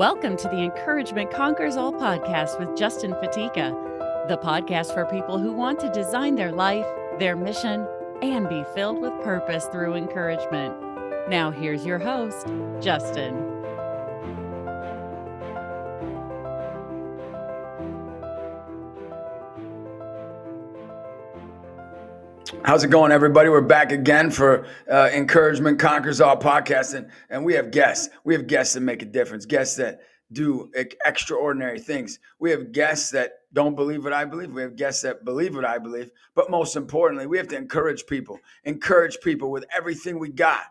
Welcome to the Encouragement Conquers All podcast with Justin Fatica, the podcast for people who want to design their life, their mission, and be filled with purpose through encouragement. Now, here's your host, Justin. How's it going, everybody? We're back again for Encouragement Conquers All podcast, and we have guests. We have guests that make a difference, guests that do extraordinary things. We have guests that don't believe what I believe. We have guests that believe what I believe. But most importantly, we have to encourage people with everything we got.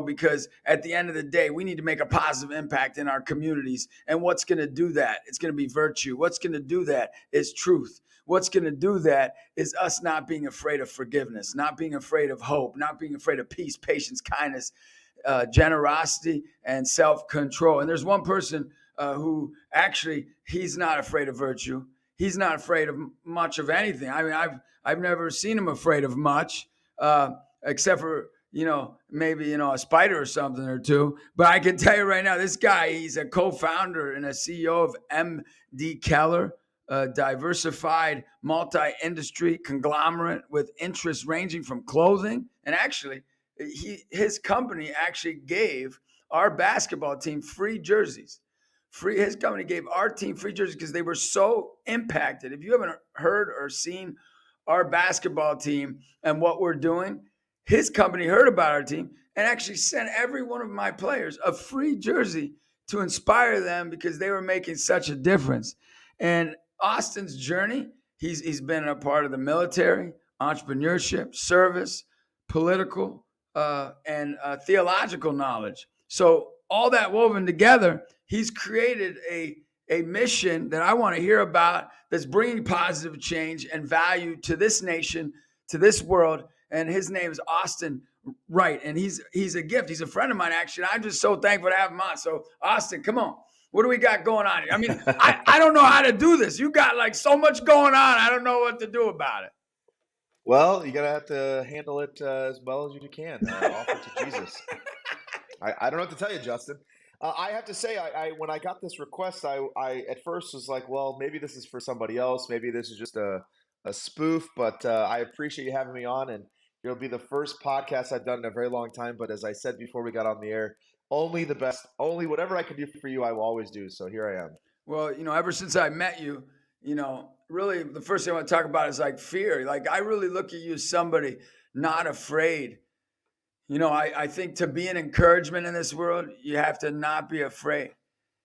Because at the end of the day, we need to make a positive impact in our communities. And what's going to do that? It's going to be virtue. What's going to do that is truth. What's going to do that is us not being afraid of forgiveness, not being afraid of hope, not being afraid of peace, patience, kindness, generosity, and self-control. And there's one person who actually, he's not afraid of virtue. He's not afraid of much of anything. I mean, I've never seen him afraid of much, except for, maybe, a spider or something or two. But I can tell you right now, this guy, he's a co-founder and a CEO of MDKeller, a diversified multi-industry conglomerate with interests ranging from clothing. And actually, his company actually gave our basketball team free jerseys. His company gave our team free jerseys because they were so impacted. If you haven't heard or seen our basketball team and what we're doing, his company heard about our team and actually sent every one of my players a free jersey to inspire them because they were making such a difference. And Austin's journey, he's been a part of the military, entrepreneurship, service, political, and theological knowledge. So all that woven together, he's created a mission that I want to hear about that's bringing positive change and value to this nation, to this world. And his name is Austin Wright. And he's a gift. He's a friend of mine, actually. I'm just so thankful to have him on. So Austin, come on. What do we got going on here? I mean, I don't know how to do this. You got like so much going on. I don't know what to do about it. Well, you're going to have to handle it as well as you can. Offer to Jesus. I don't know what to tell you, Justin. I have to say, I when I got this request, I at first was like, well, maybe this is for somebody else. Maybe this is just a spoof. But I appreciate you having me on. And it'll be the first podcast I've done in a very long time. But as I said before we got on the air, only the best, only whatever I can do for you, I will always do. So here I am. Well, ever since I met you, really the first thing I want to talk about is like fear. Like I really look at you as somebody not afraid. I think to be an encouragement in this world, you have to not be afraid.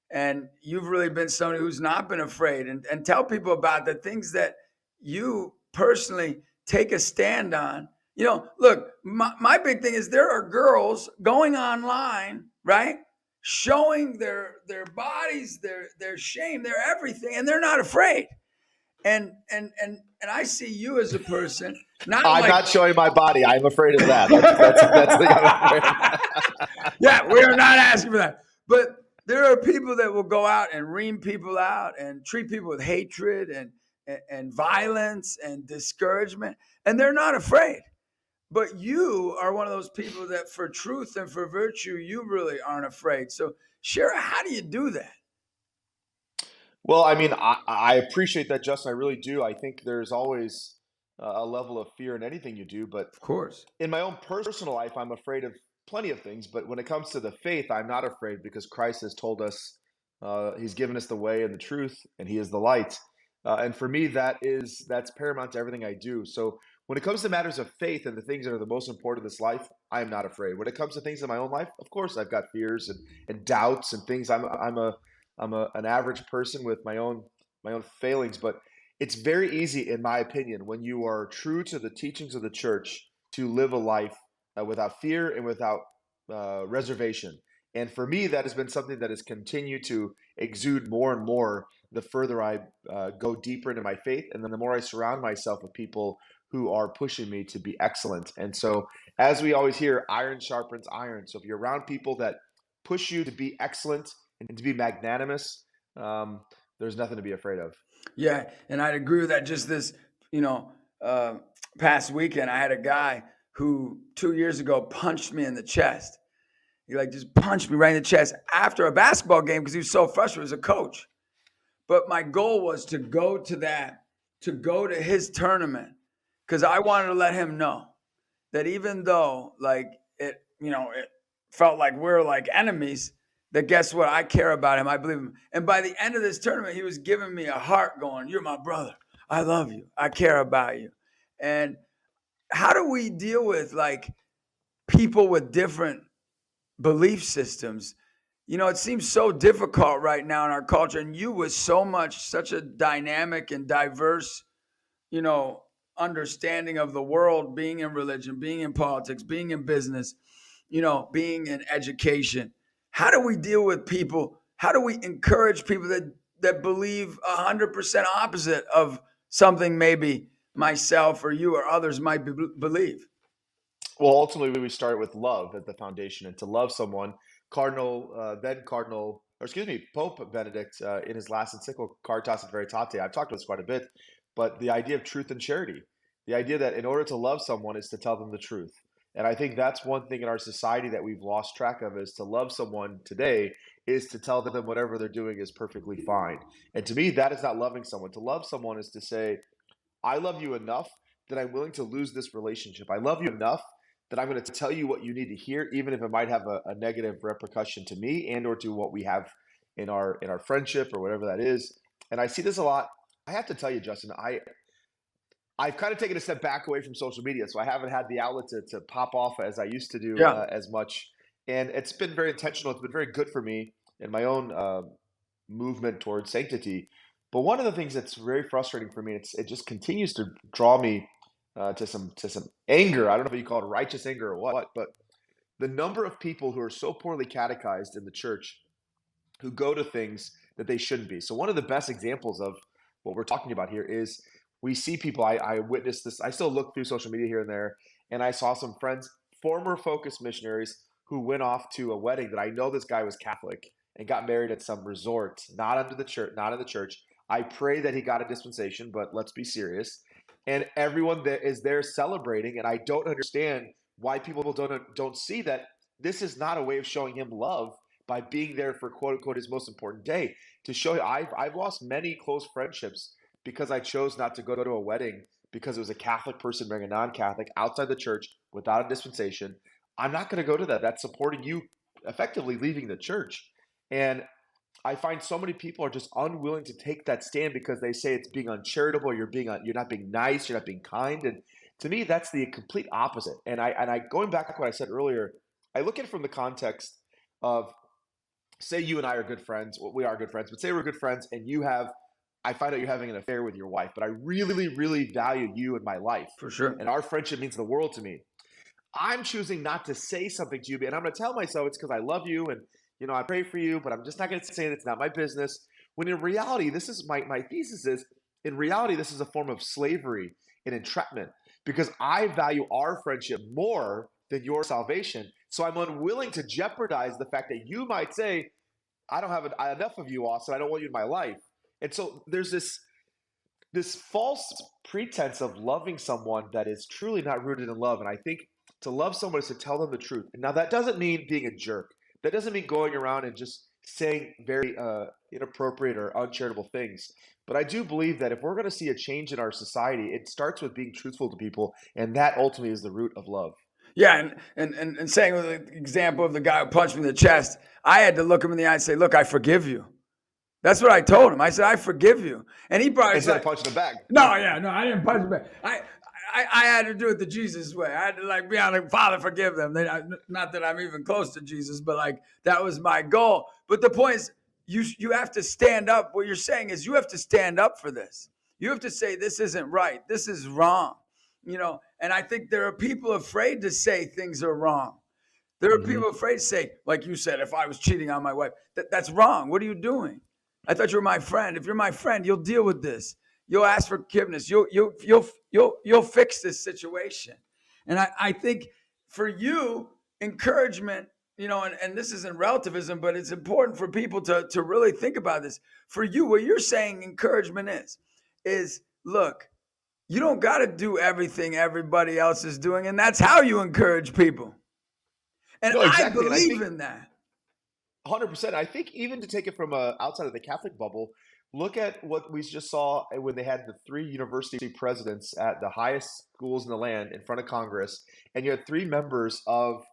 And you've really been somebody who's not been afraid and tell people about the things that you personally take a stand on. Look, my big thing is there are girls going online, right? Showing their bodies, their shame, their everything, and they're not afraid. And I see you as a person. I'm not showing my body. I'm afraid of that. That's the I'm afraid. Yeah, we are not asking for that. But there are people that will go out and ream people out and treat people with hatred and violence and discouragement, and they're not afraid. But you are one of those people that for truth and for virtue, you really aren't afraid. So, Shara, how do you do that? Well, I mean, I appreciate that, Justin. I really do. I think there's always a level of fear in anything you do. But of course, in my own personal life, I'm afraid of plenty of things. But when it comes to the faith, I'm not afraid because Christ has told us he's given us the way and the truth, and he is the light. And for me, that's paramount to everything I do. So when it comes to matters of faith and the things that are the most important in this life, I am not afraid. When it comes to things in my own life, of course, I've got fears and doubts and things. I'm an average person with my own failings, but it's very easy, in my opinion, when you are true to the teachings of the church, to live a life without fear and without reservation. And for me, that has been something that has continued to exude more and more the further I go deeper into my faith, and then the more I surround myself with people who are pushing me to be excellent. And so, as we always hear, iron sharpens iron. So if you're around people that push you to be excellent and to be magnanimous, there's nothing to be afraid of. Yeah, and I'd agree with that. Just this, past weekend, I had a guy who 2 years ago punched me in the chest. He like just punched me right in the chest after a basketball game because he was so frustrated as a coach. But my goal was to go to his tournament because I wanted to let him know that even though like it felt like we're like enemies, that guess what? I care about him. I believe him. And by the end of this tournament, he was giving me a heart going, "You're my brother. I love you. I care about you." And how do we deal with like people with different belief systems? It seems so difficult right now in our culture. And you with such a dynamic and diverse, you know, understanding of the world, being in religion, being in politics, being in business, being in education. How do we deal with people? How do we encourage people that believe 100% opposite of something maybe myself or you or others might believe? Well, ultimately, we start with love as the foundation, and to love someone, Pope Benedict, in his last encyclical, Caritas et Veritate, I've talked about this quite a bit, but the idea of truth and charity, the idea that in order to love someone is to tell them the truth. And I think that's one thing in our society that we've lost track of, is to love someone today is to tell them whatever they're doing is perfectly fine. And to me, that is not loving someone. To love someone is to say, I love you enough that I'm willing to lose this relationship. I love you enough that I'm going to tell you what you need to hear, even if it might have a negative repercussion to me and or to what we have in our friendship or whatever that is. And I see this a lot. I have to tell you, Justin, I've kind of taken a step back away from social media, so I haven't had the outlet to pop off as I used to do Yeah. as much. And it's been very intentional. It's been very good for me in my own movement towards sanctity. But one of the things that's very frustrating for me, it just continues to draw me to some anger. I don't know if you call it righteous anger or what, but the number of people who are so poorly catechized in the church who go to things that they shouldn't be. So one of the best examples of what we're talking about here is we see people. I witnessed this. I still look through social media here and there, and I saw some friends, former Focus missionaries, who went off to a wedding that I know this guy was Catholic and got married at some resort, not under the church, not in the church. I pray that he got a dispensation, but let's be serious. And everyone that is there celebrating, and I don't understand why people don't see that this is not a way of showing him love by being there for quote unquote his most important day. To show I've lost many close friendships because I chose not to go to a wedding because it was a Catholic person marrying a non-Catholic outside the church without a dispensation. I'm not going to go to that. That's supporting you effectively leaving the church. And I find so many people are just unwilling to take that stand because they say it's being uncharitable, you're not being nice, you're not being kind. And to me, that's the complete opposite. And I going back to what I said earlier, I look at it from the context of, say you and I are good friends. Well, we are good friends, but say we're good friends and I find out you're having an affair with your wife, but I really, really value you in my life. For sure. And our friendship means the world to me. I'm choosing not to say something to you, and I'm going to tell myself it's because I love you and I pray for you, but I'm just not going to say it. It's not my business. When in reality, this is my thesis is, in reality, this is a form of slavery and entrapment because I value our friendship more than your salvation. So I'm unwilling to jeopardize the fact that you might say, I don't have enough of you, Austin. I don't want you in my life. And so there's this false pretense of loving someone that is truly not rooted in love. And I think to love someone is to tell them the truth. Now, that doesn't mean being a jerk. That doesn't mean going around and just saying very inappropriate or uncharitable things. But I do believe that if we're going to see a change in our society, it starts with being truthful to people. And that ultimately is the root of love. Yeah, and saying with the example of the guy who punched me in the chest, I had to look him in the eye and say, "Look, I forgive you." That's what I told him. I said, "I forgive you," and he probably instead of punching him back. No, I didn't punch him back. I had to do it the Jesus way. I had to like be on like, Father, forgive them. Not that I'm even close to Jesus, but like that was my goal. But the point is, you have to stand up. What you're saying is you have to stand up for this. You have to say this isn't right. This is wrong. And I think there are people afraid to say things are wrong. There are people afraid to say, like you said, if I was cheating on my wife, that's wrong. What are you doing? I thought you were my friend. If you're my friend, you'll deal with this. You'll ask for forgiveness. You'll fix this situation. And I think for you, encouragement, and this isn't relativism, but it's important for people to really think about this. For you, what you're saying encouragement is look, you don't got to do everything everybody else is doing. And that's how you encourage people. And No, I exactly. And I believe think in that. 100%. I think even to take it from outside of the Catholic bubble, look at what we just saw when they had the three university presidents at the highest schools in the land in front of Congress, and you had three members of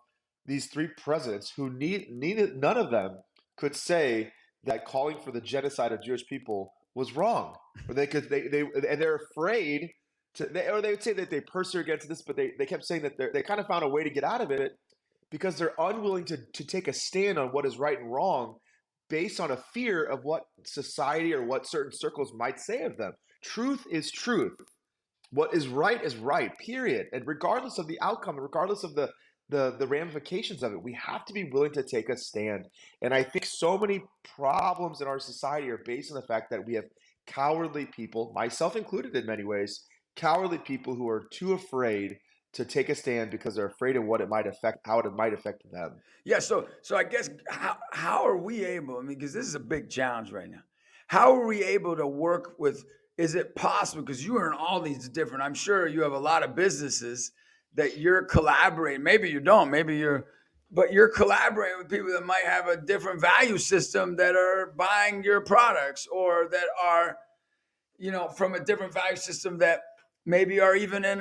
these three presidents who needed none of them could say that calling for the genocide of Jewish people was wrong, or they and they're afraid to, or they would say that they persevere against this, but they kept saying that they kind of found a way to get out of it because they're unwilling to take a stand on what is right and wrong based on a fear of what society or what certain circles might say of them. Truth is truth. What is right, period. And regardless of the outcome, regardless of the ramifications of it, we have to be willing to take a stand. And I think so many problems in our society are based on the fact that we have cowardly people, myself included in many ways, cowardly people who are too afraid to take a stand because they're afraid of what it might affect, how it might affect them. Yeah, so I guess how are we able? I mean, because this is a big challenge right now. How are we able to work with? Is it possible? Because you are in all these different. I'm sure you have a lot of businesses that you're collaborating. Maybe you don't. Maybe but you're collaborating with people that might have a different value system that are buying your products, or that are, from a different value system that maybe are even in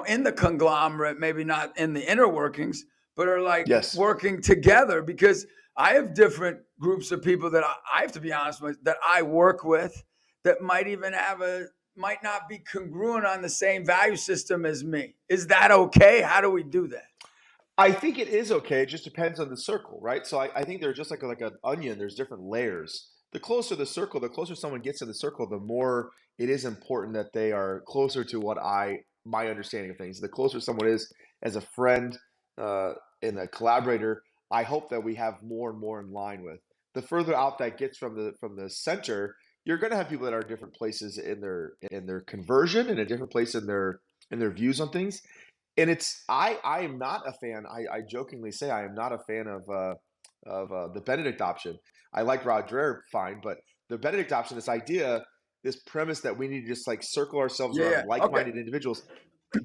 in the conglomerate, maybe not in the inner workings, but are like Yes. working together. Because I have different groups of people that I have to be honest with, that I work with, that might not be congruent on the same value system as me. Is that okay? How do we do that? I think it is okay. It just depends on the circle, right? So I think they're just like an onion. There's different layers. The closer the circle, the closer someone gets in the circle, the more it is important that they are closer to my understanding of things. The closer someone is as a friend and a collaborator, I hope that we have more and more in line with. The further out that gets from the center, you're going to have people that are different places in their conversion and a different place in their views on things. And I am not a fan. I jokingly say I am not a fan of the Benedict option. I like Rod Dreher fine, but the Benedict option, this idea, this premise that we need to just like circle ourselves Yeah. around Okay. like-minded individuals,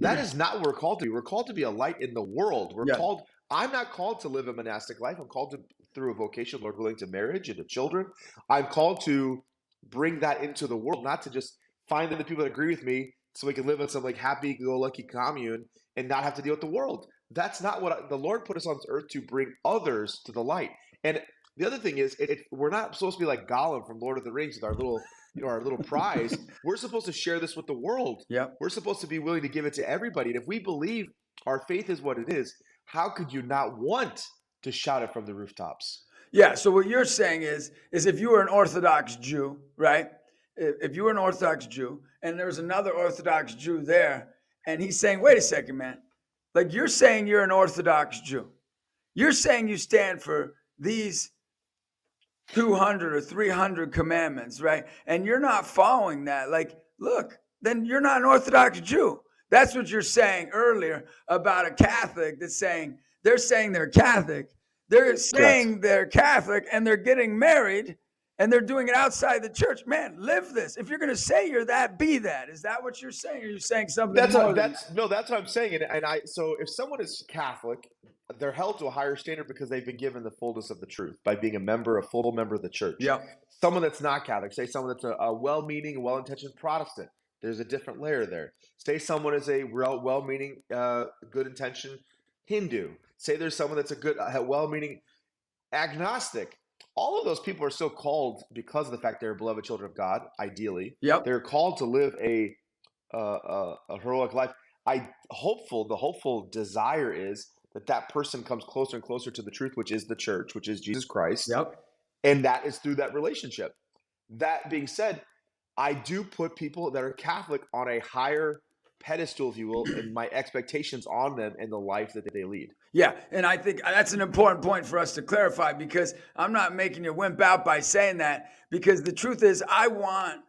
that is not what we're called to be. We're called to be a light in the world. Yeah. I'm not called to live a monastic life. I'm called to, through a vocation, Lord willing, to marriage and to children. I'm called to bring that into the world, not to just find the people that agree with me so we can live in some like happy-go-lucky commune and not have to deal with the world. That's not what the Lord put us on this earth to bring others to the light. And the other thing is, we're not supposed to be like Gollum from Lord of the Rings with our little prize. We're supposed to share this with the world. Yeah. We're supposed to be willing to give it to everybody. And if we believe our faith is what it is, how could you not want to shout it from the rooftops? Yeah. So what you're saying is if you were an Orthodox Jew, right? If you were an Orthodox Jew and there's another Orthodox Jew there, and he's saying, wait a second, man, like you're saying you're an Orthodox Jew. You're saying you stand for these 200 or 300 commandments, right? And you're not following that. Like, look, then you're not an Orthodox Jew. That's what you're saying earlier about a Catholic that's saying, they're saying they're Catholic. They're saying they're Catholic and they're getting married and they're doing it outside the church. Man, live this. If you're going to say you're that, be that. Is that what you're saying? Or are you saying something more than that? No, that's what I'm saying. So if someone is Catholic, they're held to a higher standard because they've been given the fullness of the truth by being a full member of the church. Yeah. Someone that's not Catholic, say someone that's a well-meaning, well-intentioned Protestant, there's a different layer there. Say someone is a well-meaning, good-intentioned Hindu. Say there's someone that's a good, well-meaning agnostic. All of those people are still called, because of the fact they're beloved children of God, ideally. Yep. They're called to live a heroic life. The hopeful desire is that person comes closer and closer to the truth, which is the church, which is Jesus Christ. Yep. And that is through that relationship. That being said, I do put people that are Catholic on a higher pedestal, if you will, and my expectations on them and the life that they lead. Yeah, and I think that's an important point for us to clarify, because I'm not making you wimp out by saying that, because the truth is I want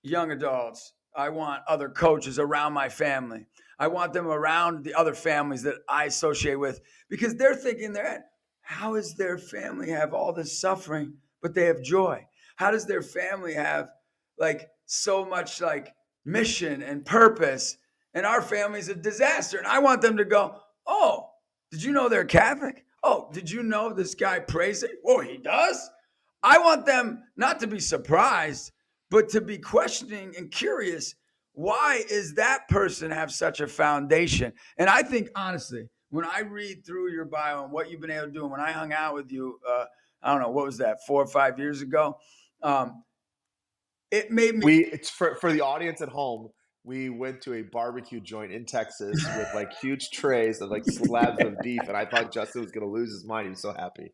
young adults, I want other coaches around my family. I want them around the other families that I associate with, because they're thinking how does their family have all this suffering, but they have joy? How does their family have like so much like mission and purpose, and our family's a disaster? And I want them to go, oh, Did you know they're Catholic? Oh, did you know this guy prays it? Oh, he does? I want them not to be surprised, but to be questioning and curious. Why is that person have such a foundation? And I think, honestly, when I read through your bio and what you've been able to do, and when I hung out with you, I don't know, what was that, 4 or 5 years ago? It made me. It's for the audience at home. We went to a barbecue joint in Texas with like huge trays of like slabs of beef, and I thought Justin was going to lose his mind. He was so happy.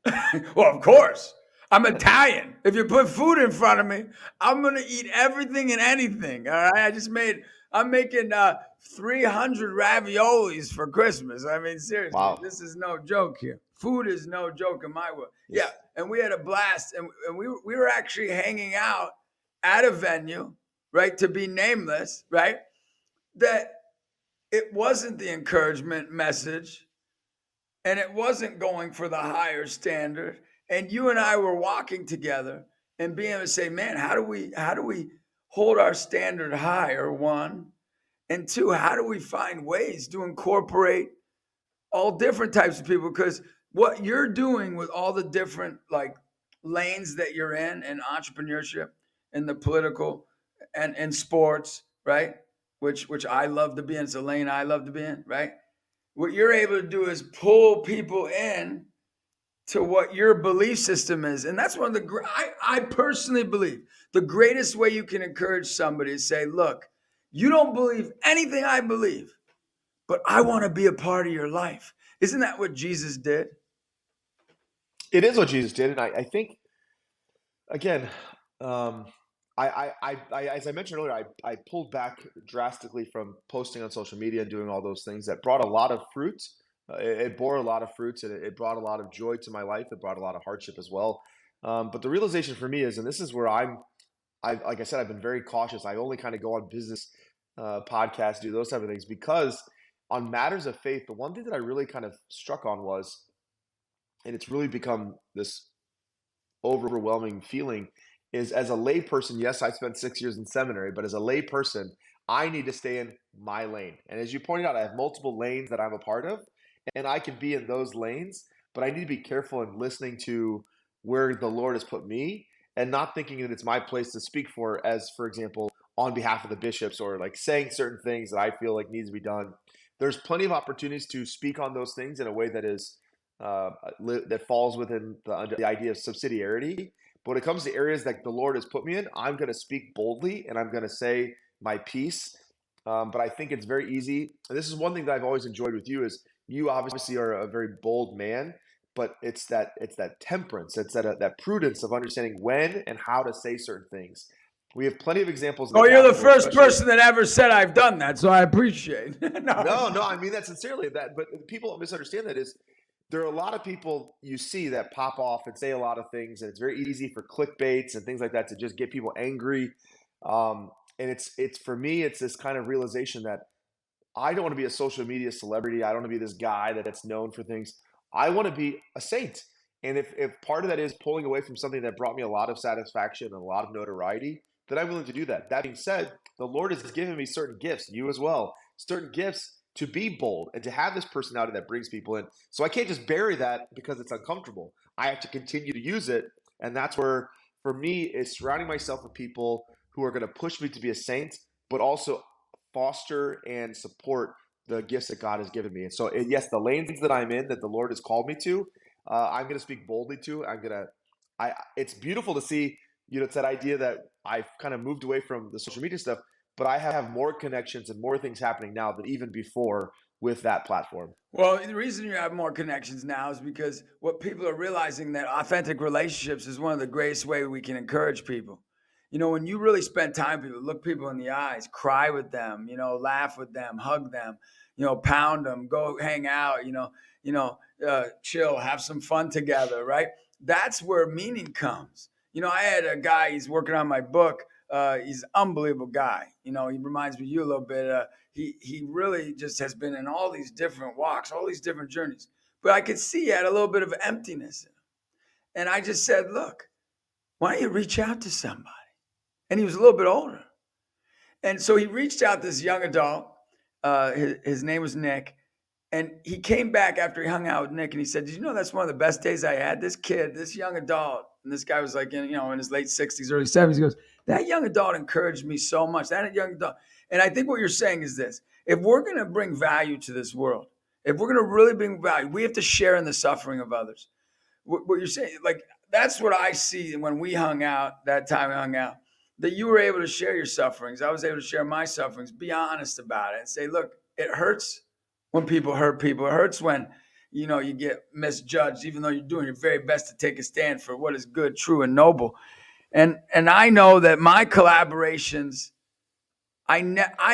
Well, of course. I'm Italian. If you put food in front of me, I'm gonna eat everything and anything. All right. I'm making 300 raviolis for Christmas. I mean, seriously, Wow. this is no joke here. Food is no joke in my world. Yes. Yeah, and we had a blast, and we were actually hanging out at a venue, right? To be nameless, right? That it wasn't the encouragement message, and it wasn't going for the higher standard. And you and I were walking together and being able to say, man, how do we hold our standard higher? One, and two, how do we find ways to incorporate all different types of people? Because what you're doing with all the different like lanes that you're in entrepreneurship, in the political and in sports, right? Which I love to be in. It's a lane I love to be in, right? What you're able to do is pull people in to what your belief system is. And that's one of the, I personally believe the greatest way you can encourage somebody is say, look, you don't believe anything I believe, but I want to be a part of your life. Isn't that what Jesus did? It is what Jesus did, and I think again, um, as I mentioned earlier, I pulled back drastically from posting on social media and doing all those things that brought a lot of fruit. It bore a lot of fruits, and it brought a lot of joy to my life. It brought a lot of hardship as well. But the realization for me is, and this is where like I said, I've been very cautious. I only kind of go on business podcasts, do those type of things, because on matters of faith, the one thing that I really kind of struck on was, and it's really become this overwhelming feeling, is as a layperson, yes, I spent 6 years in seminary, but as a layperson, I need to stay in my lane. And as you pointed out, I have multiple lanes that I'm a part of, and I can be in those lanes, but I need to be careful in listening to where the Lord has put me and not thinking that it's my place to speak for example, on behalf of the bishops, or like saying certain things that I feel like needs to be done. There's plenty of opportunities to speak on those things in a way that is that falls within the idea of subsidiarity. But when it comes to areas that the Lord has put me in, I'm going to speak boldly and I'm going to say my piece. But I think it's very easy. And this is one thing that I've always enjoyed with you, is you obviously are a very bold man, but it's that temperance, it's that prudence of understanding when and how to say certain things. We have plenty of examples. Oh, you're the first person that ever said I've done that, so I appreciate. No, I mean that sincerely. But people misunderstand that is, there are a lot of people you see that pop off and say a lot of things, and it's very easy for clickbaits and things like that to just get people angry. And it's for me, it's this kind of realization that I don't want to be a social media celebrity. I don't want to be this guy that's known for things. I want to be a saint. And if part of that is pulling away from something that brought me a lot of satisfaction and a lot of notoriety, then I'm willing to do that. That being said, the Lord has given me certain gifts, you as well, certain gifts to be bold and to have this personality that brings people in. So I can't just bury that because it's uncomfortable. I have to continue to use it. And that's where, for me, is surrounding myself with people who are going to push me to be a saint, but also foster and support the gifts that God has given me. And so, yes, the lanes that I'm in, that the Lord has called me to, I'm going to speak boldly to. It's beautiful to see, it's that idea that I've kind of moved away from the social media stuff, but I have more connections and more things happening now than even before with that platform. Well, the reason you have more connections now is because what people are realizing, that authentic relationships is one of the greatest ways we can encourage people. When you really spend time with people, look people in the eyes, cry with them, laugh with them, hug them, pound them, go hang out, chill, have some fun together, right? That's where meaning comes. I had a guy, he's working on my book. He's an unbelievable guy. He reminds me of you a little bit. He really just has been in all these different walks, all these different journeys. But I could see he had a little bit of emptiness in him. And I just said, look, why don't you reach out to somebody? And he was a little bit older. And so he reached out to this young adult. His name was Nick. And he came back after he hung out with Nick, and he said, "Did you know that's one of the best days I had? This kid, this young adult, and this guy was like, in his late 60s, early 70s. He goes, that young adult encouraged me so much. That young adult." And I think what you're saying is this: if we're going to bring value to this world, if we're going to really bring value, we have to share in the suffering of others. What you're saying, like, that's what I see when we hung out, that time we hung out, that you were able to share your sufferings. I was able to share my sufferings, be honest about it, and say, look, it hurts when people hurt people. It hurts when, you get misjudged, even though you're doing your very best to take a stand for what is good, true, and noble. And I know that my collaborations, I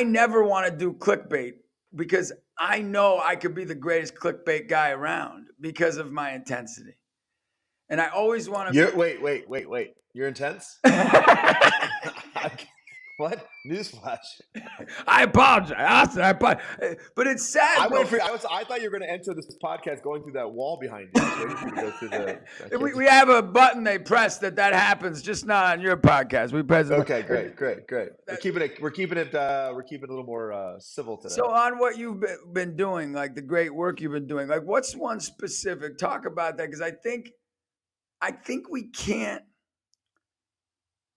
never want to do clickbait, because I know I could be the greatest clickbait guy around because of my intensity. And I always want to Wait. You're intense? What? Newsflash. I apologize, Austin. But it's sad. I thought you were going to enter this podcast going through that wall behind you. I was waiting for you to go through the. We have a button they press that happens, just not on your podcast. We press. Okay, great. We're keeping it a little more civil today. So on what you've been doing, like the great work you've been doing, like what's one specific? Talk about that, because I think we can't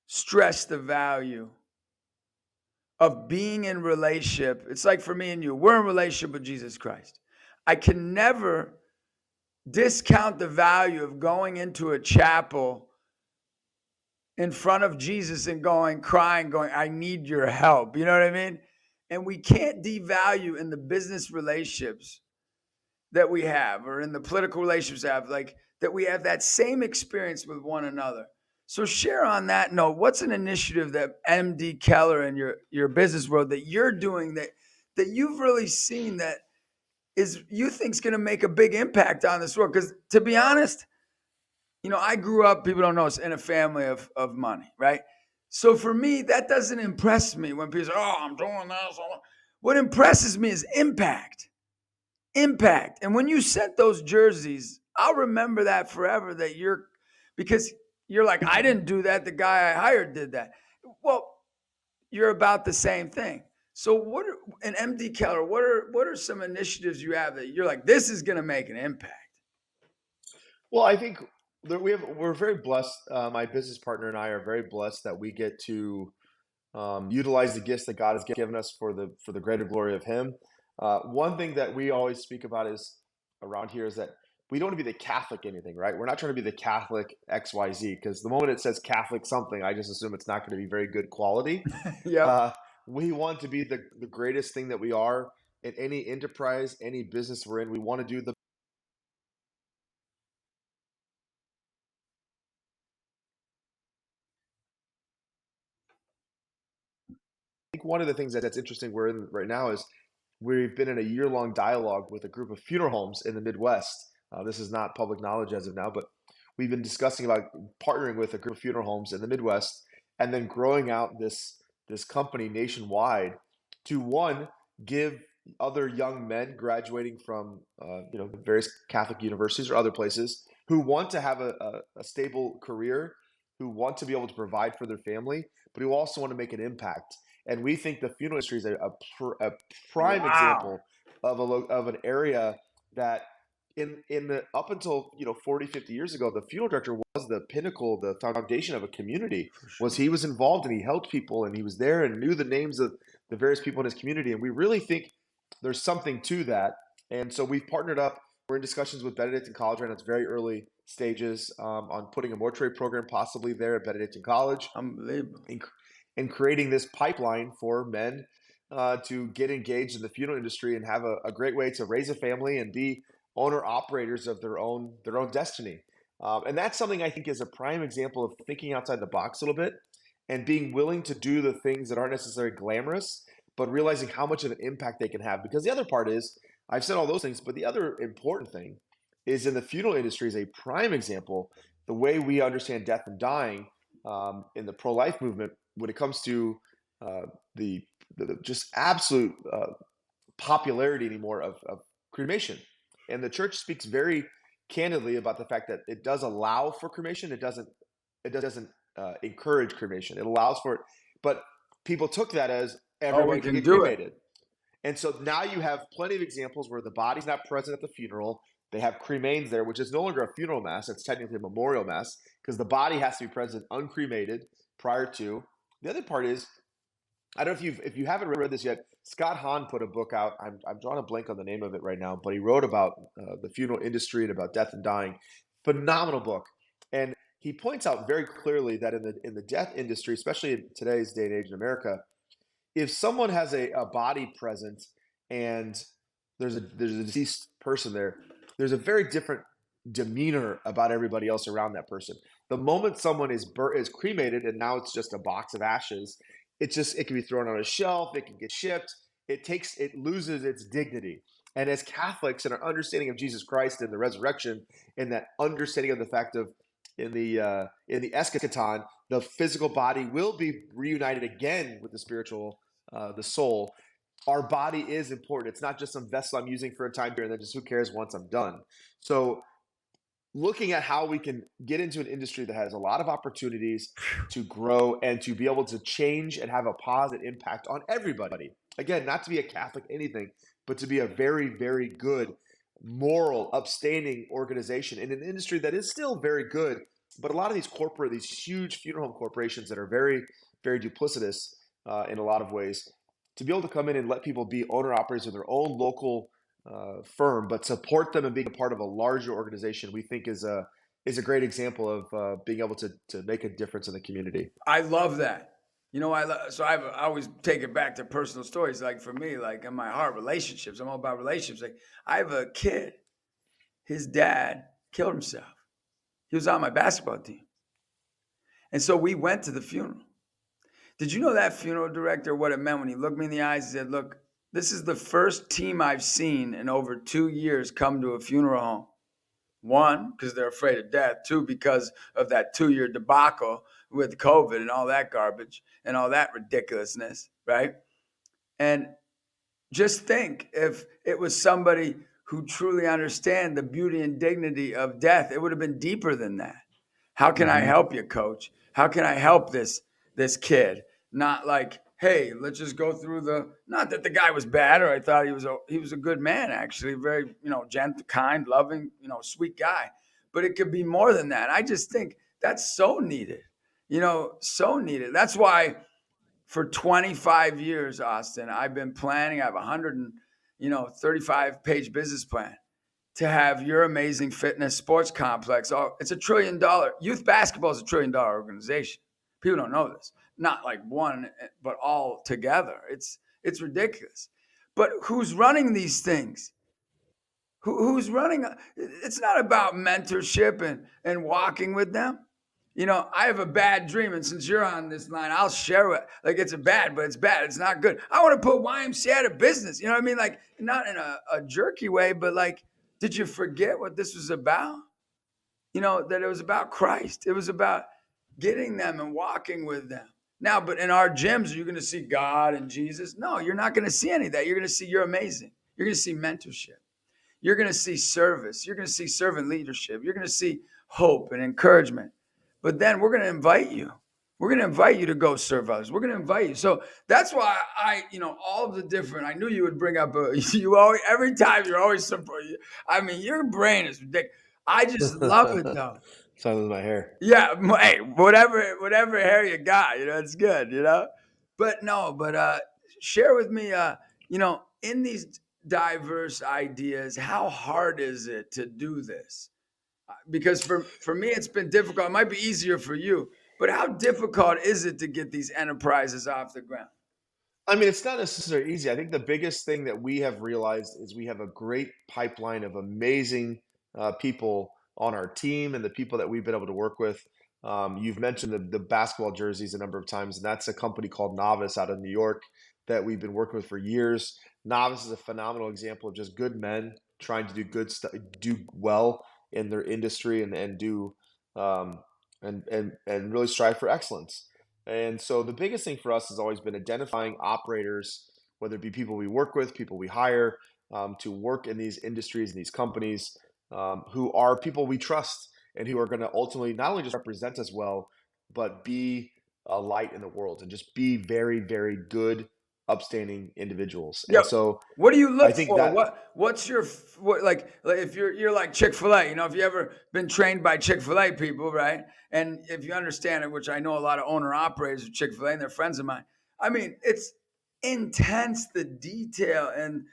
stress the value of being in relationship. It's like for me and you, we're in relationship with Jesus Christ. I can never discount the value of going into a chapel in front of Jesus and crying, I need your help. You know what I mean? And we can't devalue in the business relationships that we have, or in the political relationships that we have that same experience with one another. So share on that note, what's an initiative that MDKeller and your business world that you're doing that you've really seen that you think is going to make a big impact on this world? Because to be honest, I grew up, people don't know, in a family of money, right? So for me, that doesn't impress me when people say, "Oh, I'm doing this." What impresses me is impact. And when you sent those jerseys, I'll remember that forever, because you're like, I didn't do that. The guy I hired did that. Well, you're about the same thing. So in MDKeller, what are some initiatives you have that you're like, this is going to make an impact? Well, I think we're very blessed. My business partner and I are very blessed that we get to utilize the gifts that God has given us for the greater glory of Him. One thing that we always speak about is around here is that we don't want to be the Catholic anything, right? We're not trying to be the Catholic XYZ, because the moment it says Catholic something, I just assume it's not going to be very good quality. Yeah. We want to be the greatest thing that we are in any enterprise, any business we're in. We want to do the I think one of the things that's interesting we're in right now is we've been in a year-long dialogue with a group of funeral homes in the Midwest. This is not public knowledge as of now, but we've been discussing about partnering with a group of funeral homes in the Midwest and then growing out this company nationwide to, one, give other young men graduating from various Catholic universities or other places who want to have a stable career, who want to be able to provide for their family, but who also want to make an impact. And we think the funeral industry is a prime example of an area that in the up until 40, 50 years ago, the funeral director was the pinnacle, the foundation of a community. Sure. He was involved and he helped people and he was there and knew the names of the various people in his community. And we really think there's something to that. And so we've partnered up. We're in discussions with Benedictine College right now. It's very early stages on putting a mortuary program possibly there at Benedictine College. Unbelievable. And creating this pipeline for men to get engaged in the funeral industry and have a great way to raise a family and be owner operators of their own destiny. And that's something I think is a prime example of thinking outside the box a little bit and being willing to do the things that aren't necessarily glamorous, but realizing how much of an impact they can have. Because the other part is, I've said all those things, but the other important thing is in the funeral industry is a prime example, the way we understand death and dying in the pro-life movement when it comes to the just absolute popularity anymore of cremation. And the church speaks very candidly about the fact that it does allow for cremation. It doesn't encourage cremation. It allows for it, but people took that as everyone can get cremated. And so now you have plenty of examples where the body's not present at the funeral. They have cremains there, which is no longer a funeral mass. It's technically a memorial mass because the body has to be present uncremated prior to. The other part is, I don't know if you haven't read this yet. Scott Hahn put a book out. I'm drawing a blank on the name of it right now, but he wrote about the funeral industry and about death and dying. Phenomenal book, and he points out very clearly that in the death industry, especially in today's day and age in America, if someone has a body present and there's a deceased person there, there's a very different demeanor about everybody else around that person. The moment someone is cremated and now it's just a box of ashes, it can be thrown on a shelf, it can get shipped. It loses its dignity. And as Catholics and our understanding of Jesus Christ and the resurrection, and that understanding of the fact of in the eschaton, the physical body will be reunited again with the spiritual, the soul. Our body is important. It's not just some vessel I'm using for a time period and then just who cares once I'm done. So looking at how we can get into an industry that has a lot of opportunities to grow and to be able to change and have a positive impact on everybody. Again, not to be a Catholic anything, but to be a very, very good, moral, upstanding organization in an industry that is still very good. But a lot of these huge funeral home corporations that are very, very duplicitous in a lot of ways, to be able to come in and let people be owner operators of their own local firm, but support them and being a part of a larger organization, we think is a great example of being able to make a difference in the community. I love that. You know, I always take it back to personal stories. Like for me, like in my heart, relationships. I'm all about relationships. Like I have a kid. His dad killed himself. He was on my basketball team, and so we went to the funeral. Did you know that funeral director, what it meant when he looked me in the eyes and said, "Look, this is the first team I've seen in over 2 years come to a funeral home. One, because they're afraid of death. Two, because of that 2-year debacle with COVID and all that garbage and all that ridiculousness, right? And just think if it was somebody who truly understand the beauty and dignity of death, it would have been deeper than that. How can I help you, coach? How can I help this kid? Not like, hey, let's just go through not that the guy was bad or I thought he was a good man, actually, very, gentle, kind, loving, sweet guy. But it could be more than that. I just think that's so needed. So needed. That's why for 25 years, Austin, I've been planning. I have 35-page business plan to have your amazing fitness sports complex. It's $1 trillion. Youth basketball is $1 trillion organization. People don't know this. Not like one, but all together. It's ridiculous. But who's running these things? Who's running? It's not about mentorship and walking with them. I have a bad dream, and since you're on this line, I'll share it. Like it's bad, but it's bad. It's not good. I want to put YMCA out of business. You know what I mean? Like not in a jerky way, but like, did you forget what this was about? That it was about Christ. It was about getting them and walking with them. Now, but in our gyms, you're going to see God and Jesus. No, you're not going to see any of that. You're going to see you're amazing. You're going to see mentorship. You're going to see service. You're going to see servant leadership. You're going to see hope and encouragement. But then we're going to invite you. We're going to invite you to go serve others. We're going to invite you. So that's why all of the different, I knew you would bring up, every time you're always, your brain is ridiculous. I just love it though. Something with my hair. Yeah. Hey, whatever hair you got, it's good, but share with me, in these diverse ideas, how hard is it to do this? Because for me, it's been difficult. It might be easier for you, but how difficult is it to get these enterprises off the ground? It's not necessarily easy. I think the biggest thing that we have realized is we have a great pipeline of amazing people on our team and the people that we've been able to work with. You've mentioned the basketball jerseys a number of times, and that's a company called Novice out of New York that we've been working with for years. Novice is a phenomenal example of just good men trying to do good stuff, do well in their industry, and do and really strive for excellence. And so the biggest thing for us has always been identifying operators, whether it be people we work with, people we hire to work in these industries and these companies, who are people we trust and who are going to ultimately not only just represent us well, but be a light in the world and just be very, very good upstanding individuals. Yeah. And so What do you I look think for? that, What's your like if you're like Chick-fil-A, if you ever been trained by Chick-fil-A people, right? And if you understand it, which I know a lot of owner operators of Chick-fil-A and they're friends of mine. I mean, it's intense, the detail and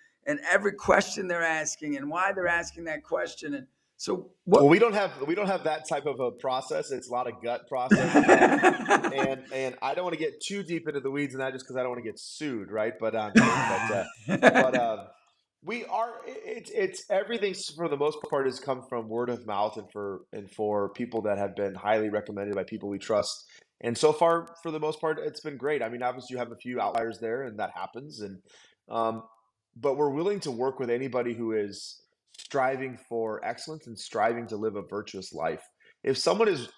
every question they're asking and why they're asking that question. And so what well, we don't have that type of a process. It's a lot of gut process. And I don't want to get too deep into the weeds in that just because I don't want to get sued, right? But I'm kidding. But we are. It's everything for the most part has come from word of mouth and for people that have been highly recommended by people we trust. And so far, for the most part, it's been great. I mean, obviously, you have a few outliers there, and that happens. Um, but we're willing to work with anybody who is striving for excellence and striving to live a virtuous life. If someone is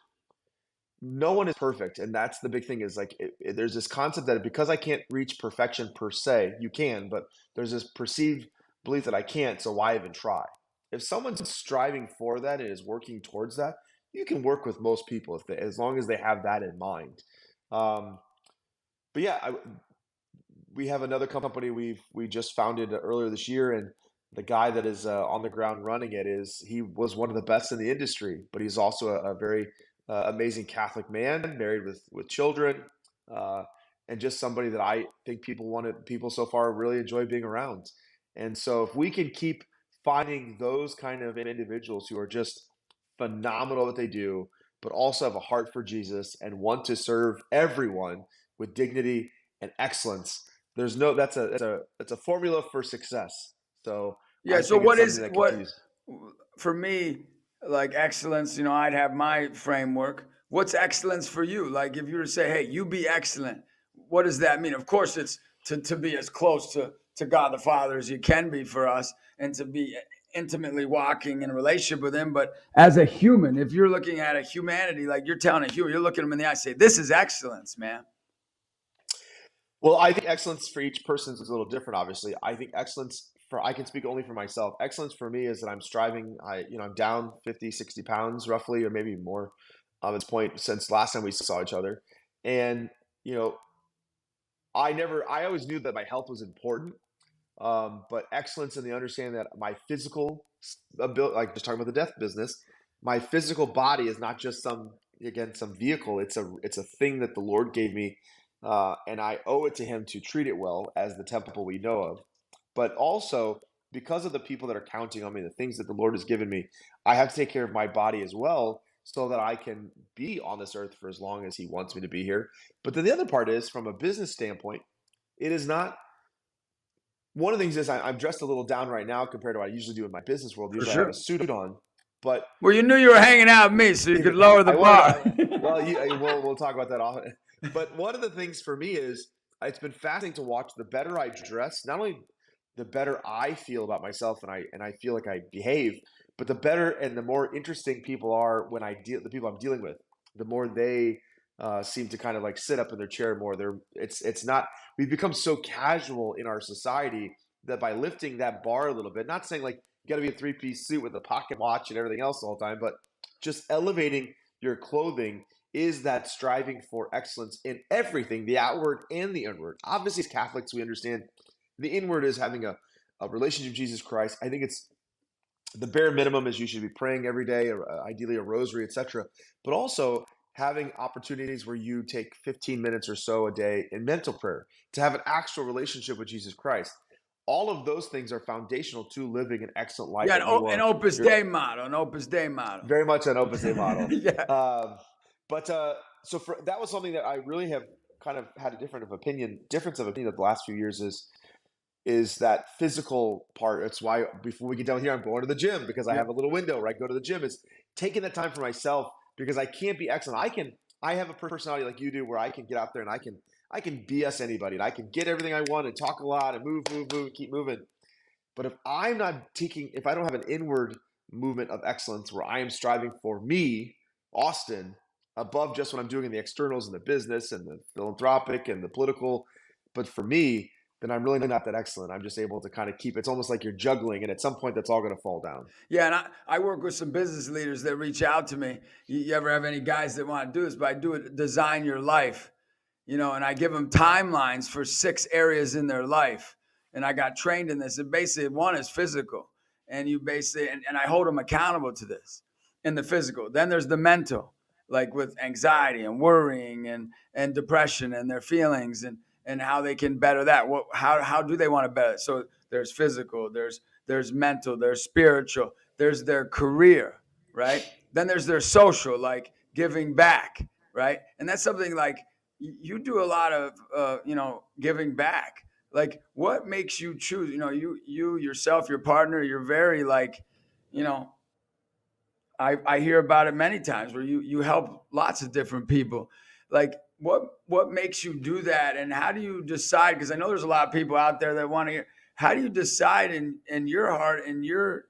no one is perfect, and that's the big thing is like there's this concept that because I can't reach perfection per se, you can, but there's this perceived belief that I can't, so why even try? If someone's striving for that and is working towards that, you can work with most people as long as they have that in mind. um, but yeah, we have another company we just founded earlier this year, and the guy that is on the ground running it he was one of the best in the industry, but he's also a very amazing Catholic man, married with children, uh, and just somebody that I think people so far really enjoy being around. And so if we can keep finding those kind of individuals who are just phenomenal at what they do, but also have a heart for Jesus and want to serve everyone with dignity and excellence, there's no that's a formula for success. So Yeah. I So think it's what something is that what continues. for me, like excellence, I'd have my framework. What's excellence for you? Like if you were to say, hey, you be excellent, what does that mean? Of course, it's to be as close to God the Father as you can be for us and to be intimately walking in a relationship with him. But as a human, if you're looking at a humanity, like you're telling a human, you're looking them in the eye, say, this is excellence, man. Well, I think excellence for each person is a little different. Obviously, I think excellence for I can speak only for myself. Excellence for me is that I'm striving. I'm down 50, 60 pounds roughly, or maybe more at this point since last time we saw each other. And you know, I always knew that my health was important. But excellence in the understanding that my physical ability, like just talking about the death business, my physical body is not just some vehicle. It's a thing that the Lord gave me, and I owe it to Him to treat it well as the temple we know of. But also because of the people that are counting on me, the things that the Lord has given me, I have to take care of my body as well, so that I can be on this earth for as long as He wants me to be here. But then the other part is, from a business standpoint, it is not one of the things is I'm dressed a little down right now compared to what I usually do in my business world. For Usually I have a sure. suit on, but Well, you knew you were hanging out with me, so you could lower the I wanted bar. to, well, we'll talk about that often. But one of the things for me is it's been fascinating to watch. The better I dress, not only the better I feel about myself and I feel like I behave, but the better and the more interesting people are when the people I'm dealing with, the more they seem to kind of like sit up in their chair more. It's not, we've become so casual in our society that by lifting that bar a little bit, not saying like you got to be a three-piece suit with a pocket watch and everything else all the time, but just elevating your clothing is that striving for excellence in everything, the outward and the inward. Obviously, as Catholics, we understand the inward is having a relationship with Jesus Christ. I think it's the bare minimum is you should be praying every day, or ideally a rosary, etc. But also having opportunities where you take 15 minutes or so a day in mental prayer to have an actual relationship with Jesus Christ. All of those things are foundational to living an excellent life. Yeah, And an Opus Dei model, an Opus Dei model. very much an Opus Dei model. Yeah. But so that was something that I really have kind of had a difference of opinion of the last few years is that physical part. It's why before we get down here, I'm going to the gym because I Yeah. have a little window where I go to the gym. Is taking that time for myself because I can't be excellent. I have a personality like you do where I can get out there and I can BS anybody and I can get everything I want and talk a lot and move, and keep moving. But if I don't have an inward movement of excellence where I am striving for me, Austin, above just what I'm doing in the externals and the business and the philanthropic and the political, but for me, then I'm really not that excellent. I'm just able to kind of it's almost like you're juggling, and at some point that's all going to fall down. Yeah, and I work with some business leaders that reach out to me. You ever have any guys that want to do this? But I do it, design your life. you know, and I give them timelines for 6 areas in their life. And I got trained in this. And basically, one is physical. And you basically, and I hold them accountable to this in the physical. Then there's the mental, like with anxiety and worrying and depression and their feelings and how they can better that. How do they want to better it? So there's physical, there's mental, there's spiritual, there's their career, right? Then there's their social, like giving back, right? And that's something like you do a lot of, giving back. Like, what makes you choose? You know, you yourself, your partner, you're very like, you know, I hear about it many times where you help lots of different people. Like, what makes you do that, and how do you decide? Because I know there's a lot of people out there that want to hear. How do you decide in your heart, in your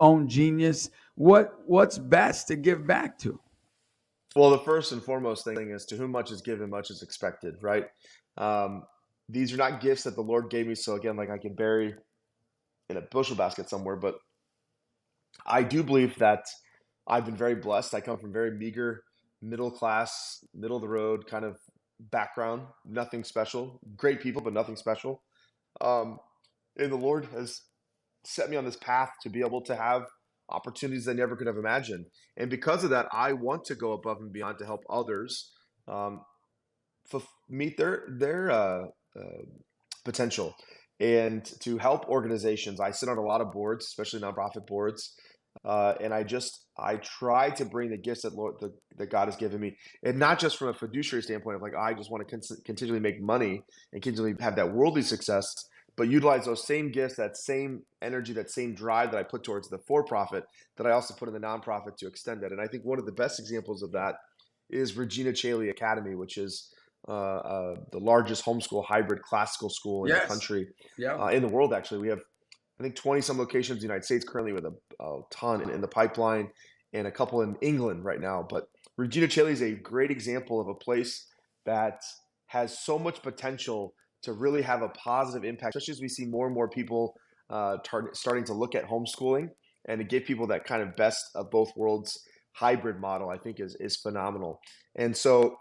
own genius, what's best to give back to? Well, the first and foremost thing is, to whom much is given, much is expected, right? Um, these are not gifts that the Lord gave me, so again, like I can bury in a bushel basket somewhere. But I do believe that I've been very blessed. I come from very meager, middle class, middle of the road kind of background. Nothing special. Great people, but nothing special. Um, and the Lord has set me on this path to be able to have opportunities I never could have imagined. And because of that, I want to go above and beyond to help others um, meet their potential, and to help organizations. I sit on a lot of boards, especially nonprofit boards, and I try to bring the gifts that God has given me, and not just from a fiduciary standpoint of like I just want to continually make money and continually have that worldly success, but utilize those same gifts, that same energy, that same drive that I put towards the for-profit, that I also put in the nonprofit to extend that. And I think one of the best examples of that is Regina Chaley Academy, which is the largest homeschool hybrid classical school in the Yes. country, Yeah. in the world. Actually, we have, I think, 20 some locations in the United States currently, with a ton in the pipeline, and a couple in England right now. But Regina Chaley is a great example of a place that has so much potential to really have a positive impact, especially as we see more and more people starting to look at homeschooling, and to give people that kind of best of both worlds hybrid model, I think is phenomenal. And so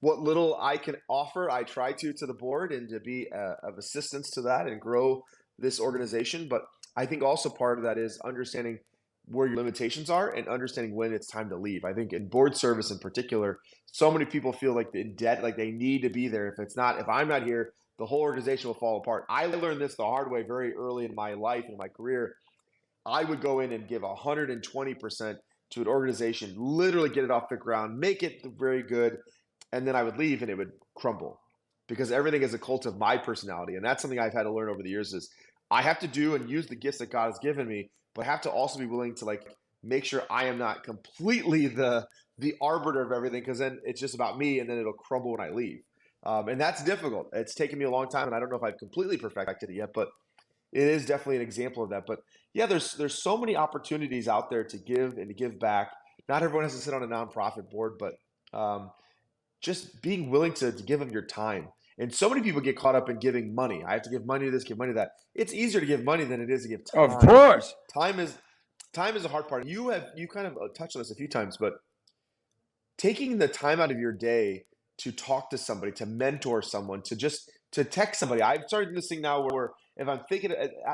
what little I can offer, I try to the board, and to be of assistance to that and grow this organization. But I think also part of that is understanding where your limitations are and understanding when it's time to leave. I think in board service in particular, so many people feel like in debt, like they need to be there. If I'm not here, the whole organization will fall apart. I learned this the hard way very early in my life and my career. I would go in and give 120% to an organization, literally get it off the ground, make it very good, and then I would leave and it would crumble, because everything is a cult of my personality. And that's something I've had to learn over the years is I have to do and use the gifts that God has given me, but I have to also be willing to like make sure I am not completely the arbiter of everything, because then it's just about me and then it'll crumble when I leave. And that's difficult. It's taken me a long time, and I don't know if I've completely perfected it yet, but it is definitely an example of that. But yeah, there's so many opportunities out there to give and to give back. Not everyone has to sit on a nonprofit board, but just being willing to give them your time. And so many people get caught up in giving money. I have to give money to this, give money to that. It's easier to give money than it is to give time. Of course. Time is a hard part. You kind of touched on this a few times, but taking the time out of your day to talk to somebody, to mentor someone, to text somebody. I've started this thing now where if I'm thinking,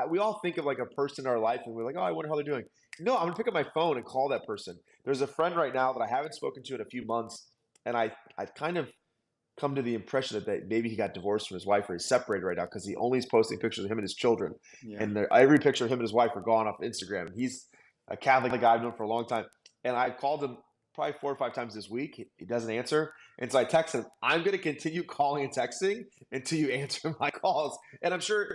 we all think of like a person in our life and we're like, oh, I wonder how they're doing. No, I'm gonna pick up my phone and call that person. There's a friend right now that I haven't spoken to in a few months, and I've kind of come to the impression that maybe he got divorced from his wife, or he's separated right now, because he only is posting pictures of him and his children. Yeah. And every picture of him and his wife are gone off Instagram. He's a Catholic guy I've known for a long time. And I called him probably 4 or 5 times this week. He doesn't answer. And so I texted him, I'm going to continue calling and texting until you answer my calls. And I'm sure,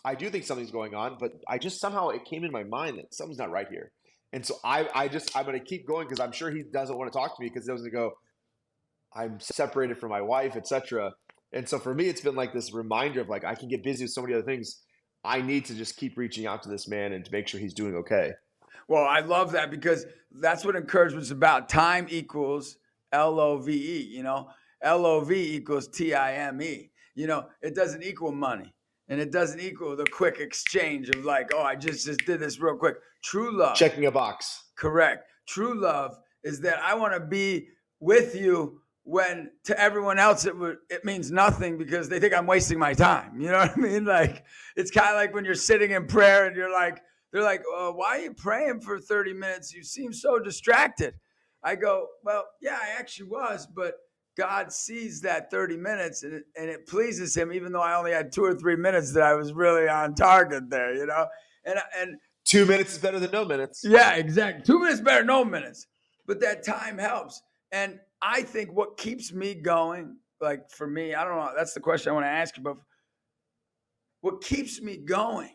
I do think something's going on, but I just somehow, it came in my mind that something's not right here. And so I'm going to keep going, because I'm sure he doesn't want to talk to me, because he doesn't go, I'm separated from my wife, etc. And so for me, it's been like this reminder of like, I can get busy with so many other things. I need to just keep reaching out to this man and to make sure he's doing okay. Well, I love that, because that's what encouragement's about. Time equals LOVE, you know, LOV equals TIME. You know, it doesn't equal money, and it doesn't equal the quick exchange of like, oh, I just did this real quick. True love. Checking a box. Correct. True love is that I want to be with you when to everyone else it means nothing because they think I'm wasting my time. You know what I mean? Like, it's kind of like when you're sitting in prayer and they're like, why are you praying for 30 minutes? You seem so distracted. I go, well, yeah, I actually was, but God sees that 30 minutes and it pleases him, even though I only had 2 or 3 minutes that I was really on target there, you know? And 2 minutes is better than no minutes. yeah, exactly. 2 minutes better than no minutes. But that time helps. And I think what keeps me going, like for me, I don't know, that's the question I want to ask you, but what keeps me going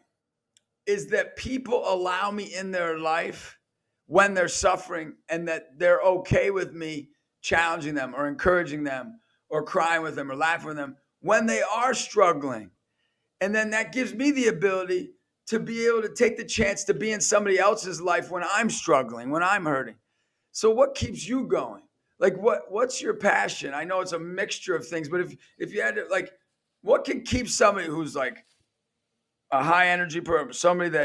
is that people allow me in their life when they're suffering and that they're okay with me challenging them or encouraging them or crying with them or laughing with them when they are struggling. And then that gives me the ability to be able to take the chance to be in somebody else's life when I'm struggling, when I'm hurting. So what keeps you going? Like what's your passion? I know it's a mixture of things, but if you had to, like, what can keep somebody who's like a high energy person, somebody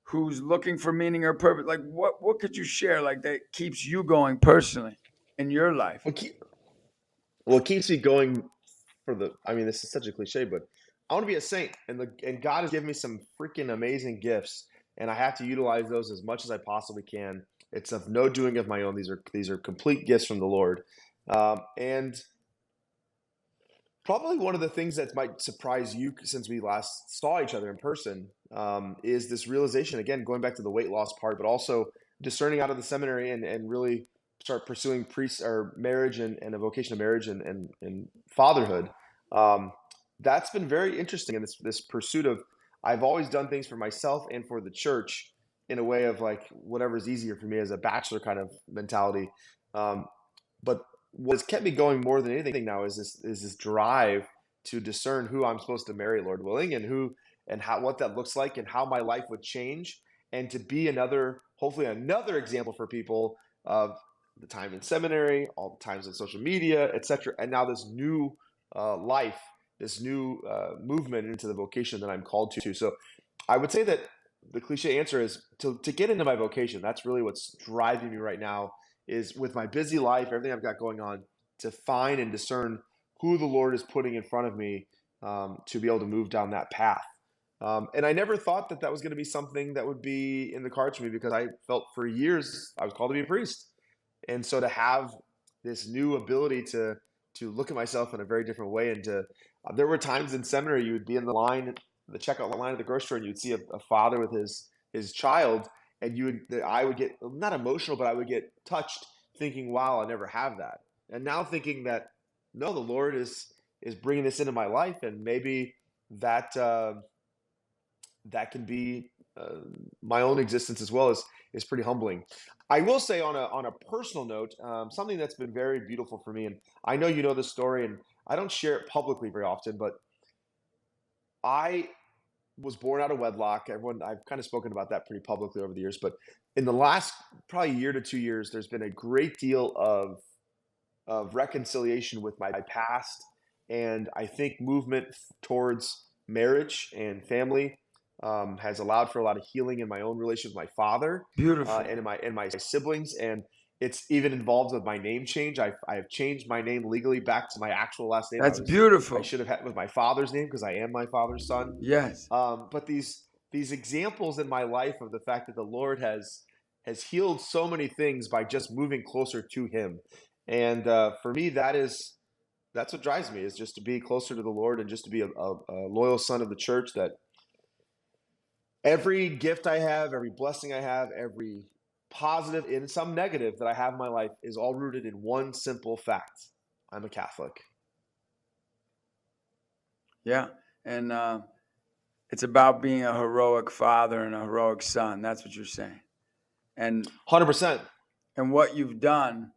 who's looking for meaning or purpose, like what could you share like that keeps you going personally in your life? What keeps me going this is such a cliche, but I want to be a saint, and God has given me some freaking amazing gifts, and I have to utilize those as much as I possibly can. It's of no doing of my own. These are complete gifts from the Lord, and probably one of the things that might surprise you since we last saw each other in person is this realization, again, going back to the weight loss part, but also discerning out of the seminary and really start pursuing priest or marriage and a vocation of marriage and fatherhood. That's been very interesting in this pursuit of, I've always done things for myself and for the church in a way of like whatever's easier for me as a bachelor kind of mentality. But what's kept me going more than anything now is this drive to discern who I'm supposed to marry, Lord willing, and how what that looks like and how my life would change, and to be hopefully another example for people of the time in seminary, all the times on social media, etc. And now this new life, this new movement into the vocation that I'm called to. So I would say that the cliche answer is to get into my vocation. That's really what's driving me right now, is with my busy life, everything I've got going on, to find and discern who the Lord is putting in front of me to be able to move down that path. And I never thought that was going to be something that would be in the cards for me, because I felt for years I was called to be a priest. And so to have this new ability to look at myself in a very different way, and there were times in seminary you would be in the checkout line at the grocery store, and you'd see a father with his child, and I would get not emotional, but I would get touched, thinking, wow, I never have that. And now thinking that, no, the Lord is bringing this into my life, and maybe that can be my own existence as well, is pretty humbling. I will say on a personal note, something that's been very beautiful for me, and I know you know this story, and I don't share it publicly very often, but I was born out of wedlock. I've kind of spoken about that pretty publicly over the years, but in the last probably year to 2 years, there's been a great deal of reconciliation with my past, and I think movement towards marriage and family has allowed for a lot of healing in my own relationship with my father, Beautiful. and my siblings, and it's even involved with my name change. I have changed my name legally back to my actual last name. That's beautiful. I should have had with my father's name because I am my father's son. Yes. But these examples in my life of the fact that the Lord has healed so many things by just moving closer to Him, and for me, that's what drives me, is just to be closer to the Lord and just to be a loyal son of the church. That every gift I have, every blessing I have, every positive and some negative that I have in my life is all rooted in one simple fact: I'm a Catholic. Yeah. And it's about being a heroic father and a heroic son. That's what you're saying. And 100%. And what you've done,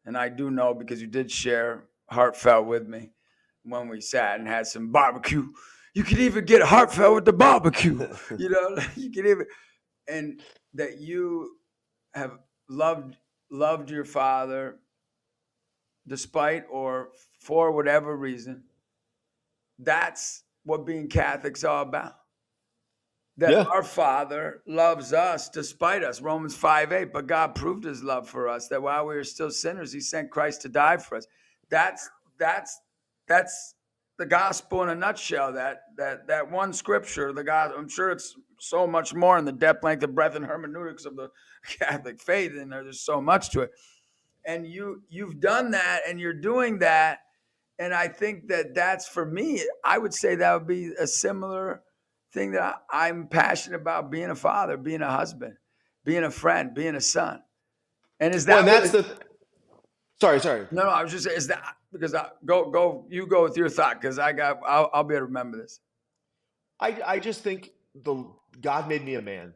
and I do know because you did share heartfelt with me when we sat and had some barbecue. You could even get heartfelt with the barbecue. You know, you could even, and that you have loved your father despite or for whatever reason. That's what being Catholic's all about. That our Father loves us despite us. Romans 5:8. But God proved His love for us, that while we were still sinners, He sent Christ to die for us. that's that's the gospel in a nutshell. That one scripture, the God. I'm sure it's so much more in the depth, length, and breadth, and hermeneutics of the Catholic faith, and there's so much to it. And you've done that, and you're doing that, and I think that's for me. I would say that would be a similar thing that I'm passionate about: being a father, being a husband, being a friend, being a son. And is Well, that and what that's it, the sorry. no, I was just saying, is that because you go with your thought because I'll be able to remember this. I just think the God made me a man,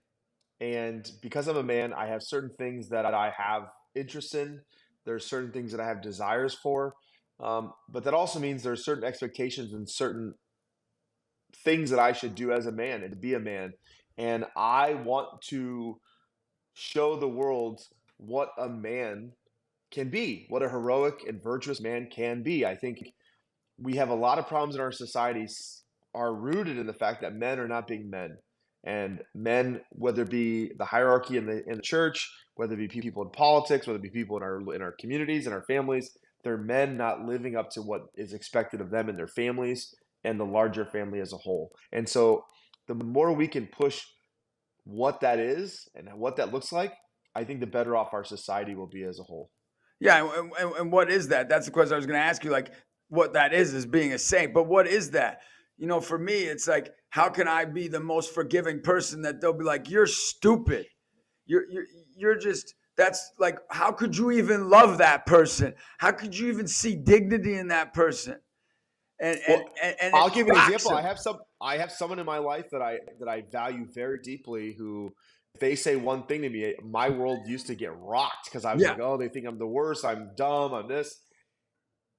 and because I'm a man, I have certain things that I have interest in. There's certain things that I have desires for, but that also means there's certain expectations and certain things that I should do as a man and to be a man. And I want to show the world what a man can be, what a heroic and virtuous man can be. I think we have a lot of problems in our societies are rooted in the fact that men are not being men. And men, whether it be the hierarchy in the church, whether it be people in politics, whether it be people in our communities and our families, they're men not living up to what is expected of them and their families and the larger family as a whole. And so the more we can push what that is and what that looks like, I think the better off our society will be as a whole. Yeah, and what is that? That's the question I was going to ask you. Like, what that is being a saint. But what is that? For me, it's like, how can I be the most forgiving person that they'll be like, you're stupid. You're just. That's like, how could you even love that person? How could you even see dignity in that person? Well, And I'll it give you an shocks example. them. I have someone in my life that I value very deeply who if they say one thing to me, my world used to get rocked because I was Yeah, like, oh, they think I'm the worst, I'm dumb, I'm this.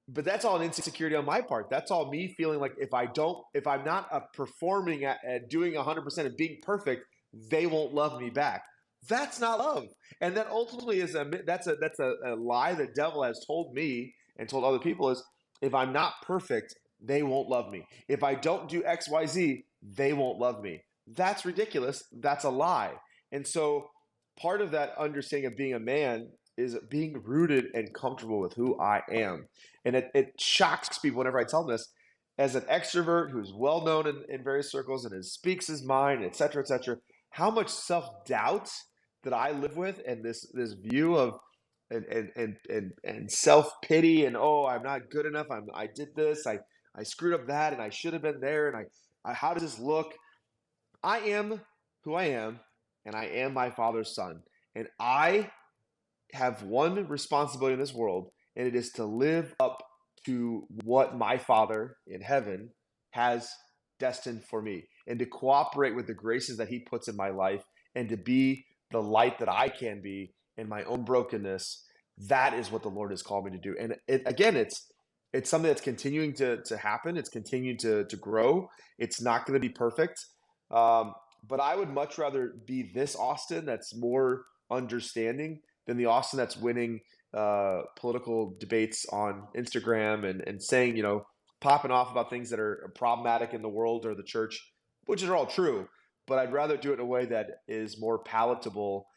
But that's all an insecurity on my part. That's all me feeling like if I'm not performing at doing 100% and being perfect, they won't love me back. That's not love, and that ultimately is a lie the devil has told me and told other people is if I'm not perfect, they won't love me. If I don't do X, Y, Z, they won't love me. That's ridiculous. That's a lie. And so part of that understanding of being a man is being rooted and comfortable with who I am. And it shocks people whenever I tell them this. As an extrovert who's well known in various circles and speaks his mind, et cetera, how much self doubt that I live with, and this view of and self pity, and oh, I'm not good enough. I did this. I screwed up that, and I should have been there. And I how does this look? I am who I am, and I am my father's son, and I have one responsibility in this world, and it is to live up to what my Father in heaven has destined for me, and to cooperate with the graces that He puts in my life, and to be the light that I can be in my own brokenness. That is what the Lord has called me to do. And it's something that's continuing to happen. It's continuing to grow. It's not going to be perfect. But I would much rather be this Austin that's more understanding than the Austin that's winning political debates on Instagram and saying, popping off about things that are problematic in the world or the church, which are all true. But I'd rather do it in a way that is more palatable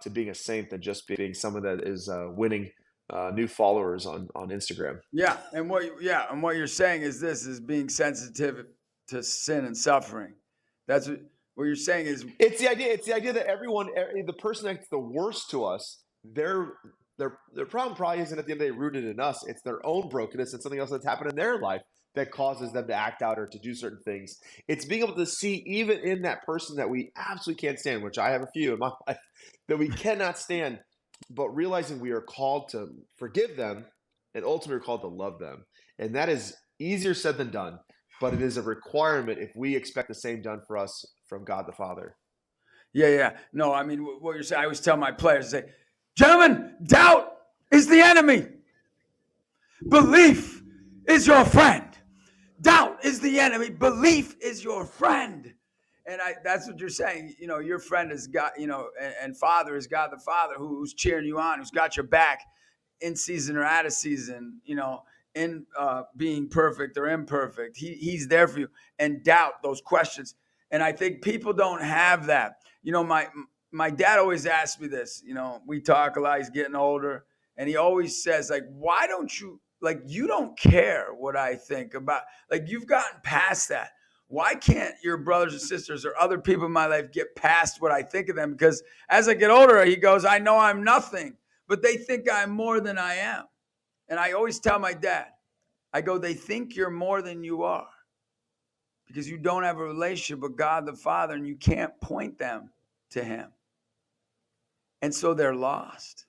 to being a saint than just being someone that is winning new followers on Instagram. and what you're saying is being sensitive to sin and suffering. That's what you're saying is. It's the idea. It's the idea that the person that's the worst to us, their problem probably isn't at the end of the day rooted in us. It's their own brokenness and something else that's happened in their life that causes them to act out or to do certain things. It's being able to see even in that person that we absolutely can't stand, which I have a few in my life that we cannot stand, but realizing we are called to forgive them and ultimately we're called to love them. And that is easier said than done, but it is a requirement if we expect the same done for us from God the Father. Yeah. No, I mean, what you're saying, I always tell my players, say, gentlemen, doubt is the enemy. Belief is your friend. Doubt is the enemy. Belief is your friend. And that's what you're saying. Your friend is God, and Father is God the Father who's cheering you on, who's got your back in season or out of season, in being perfect or imperfect. He's there for you. And doubt, those questions. And I think people don't have that. My dad always asks me this. We talk a lot. He's getting older, and he always says, like, why don't you like, you don't care what I think about, like, you've gotten past that. Why can't your brothers and sisters or other people in my life get past what I think of them? Because as I get older, he goes, I know I'm nothing, but they think I'm more than I am. And I always tell my dad, I go, they think you're more than you are because you don't have a relationship with God the Father and you can't point them to him. And so they're lost.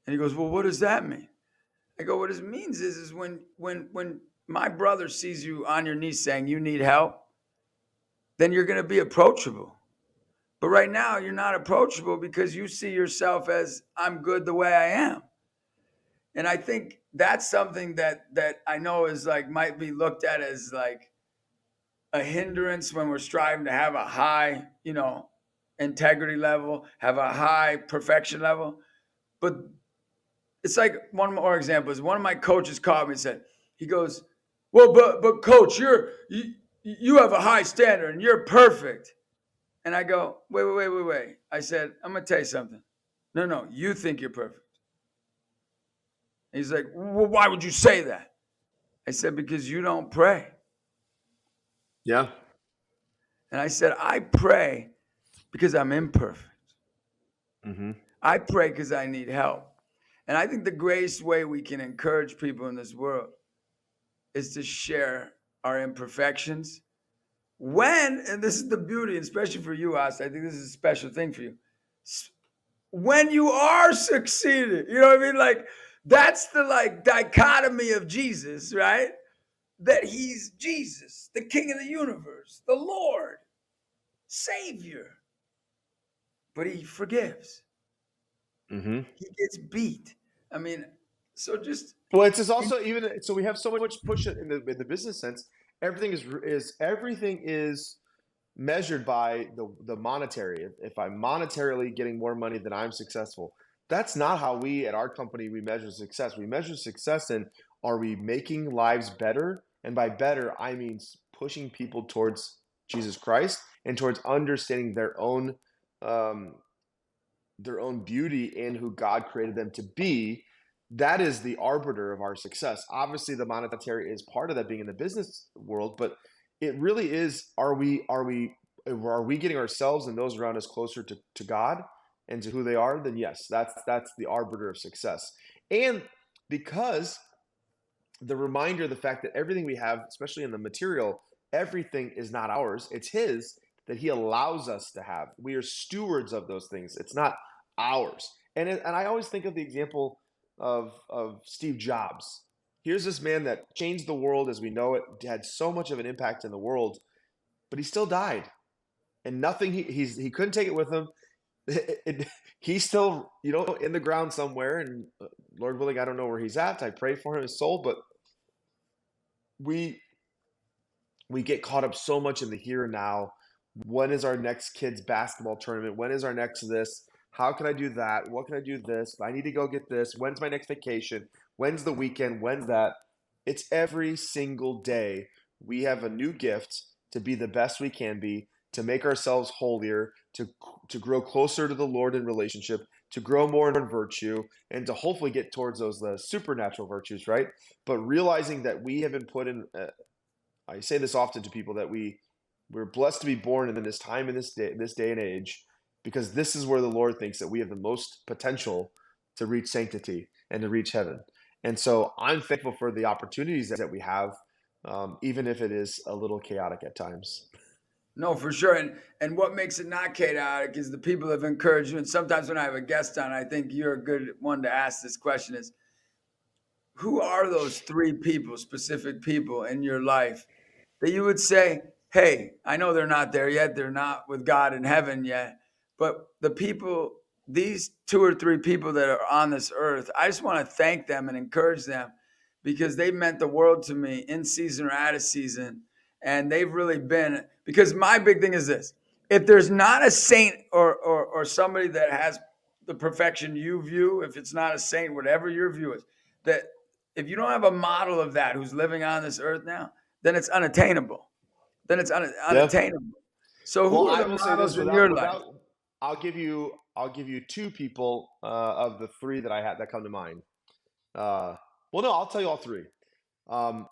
And he goes, well, what does that mean? I go, what it means is when my brother sees you on your knees saying you need help, then you're going to be approachable. But right now you're not approachable because you see yourself as I'm good the way I am. And I think that's something that I know is like might be looked at as like a hindrance when we're striving to have a high, integrity level, have a high perfection level. But it's like one more example is one of my coaches called me and said, he goes, well, but coach, you have a high standard and you're perfect. And I go, wait. I said, I'm gonna tell you something. No, you think you're perfect. And he's like, well, why would you say that? I said, because you don't pray. Yeah. And I said, I pray because I'm imperfect. Mm-hmm. I pray because I need help. And I think the greatest way we can encourage people in this world is to share our imperfections. And this is the beauty, especially for you, Austin, I think this is a special thing for you. When you are succeeding, you know what I mean? Like, that's the like dichotomy of Jesus, right? That he's Jesus, the King of the universe, the Lord, Savior. But he forgives. Mm-hmm. He gets beat. I mean, so just Well, it's just also even so we have so much push in the business sense. Everything is measured by the monetary. If I'm monetarily getting more money, then I'm successful. That's not how we at our company we measure success. We measure success in, are we making lives better? And by better, I mean pushing people towards Jesus Christ and towards understanding um, their own beauty in who God created them to be. That is the arbiter of our success. Obviously, the monetary is part of that, being in the business world, but it really is: are we getting ourselves and those around us closer to God and to who they are? Then yes, that's the arbiter of success. And because the reminder, the fact that everything we have, especially in the material, everything is not ours, it's his, that he allows us to have. We are stewards of those things. It's not ours. And I always think of the example of Steve Jobs. Here's this man that changed the world as we know it, had so much of an impact in the world, but he still died. And nothing, he couldn't take it with him. He's still, in the ground somewhere, and Lord willing, I don't know where he's at. I pray for him, his soul, but we get caught up so much in the here and now. When is our next kids basketball tournament? When is our next this? How can I do that? What can I do this? I need to go get this. When's my next vacation? When's the weekend? When's that? It's every single day we have a new gift to be the best we can be, to make ourselves holier, to grow closer to the Lord in relationship, to grow more in virtue, and to hopefully get towards those the supernatural virtues, right? But realizing that we have been put in, I say this often to people, that we're blessed to be born in this time, in this day and age, because this is where the Lord thinks that we have the most potential to reach sanctity and to reach heaven. And so I'm thankful for the opportunities that we have, even if it is a little chaotic at times. No, for sure. And what makes it not chaotic is the people have encouraged you. And sometimes when I have a guest on, I think you're a good one to ask this question is, who are those three people, specific people in your life that you would say, hey, I know they're not there yet. They're not with God in heaven yet. But the people, these two or three people that are on this earth, I just want to thank them and encourage them because they meant the world to me in season or out of season. And they've really been, because my big thing is this: if there's not a saint or somebody that has the perfection you view, if it's not a saint, whatever your view is, that if you don't have a model of that who's living on this earth now, then it's unattainable. Then it's unattainable. So who Well, are I the will say this models in your life? I'll give you two people of the three that I had that come to mind. Well, no, I'll tell you all three. Um,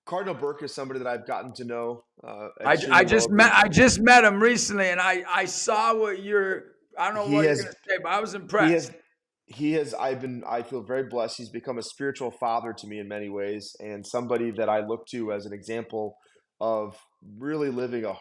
Cardinal Burke is somebody that I've gotten to know I extremely well just over the. met him recently, and I saw what I don't know He what you're has gonna say, but I was he impressed. has he has I feel very blessed. He's become a spiritual father to me in many ways, and somebody that I look to as an example of really living a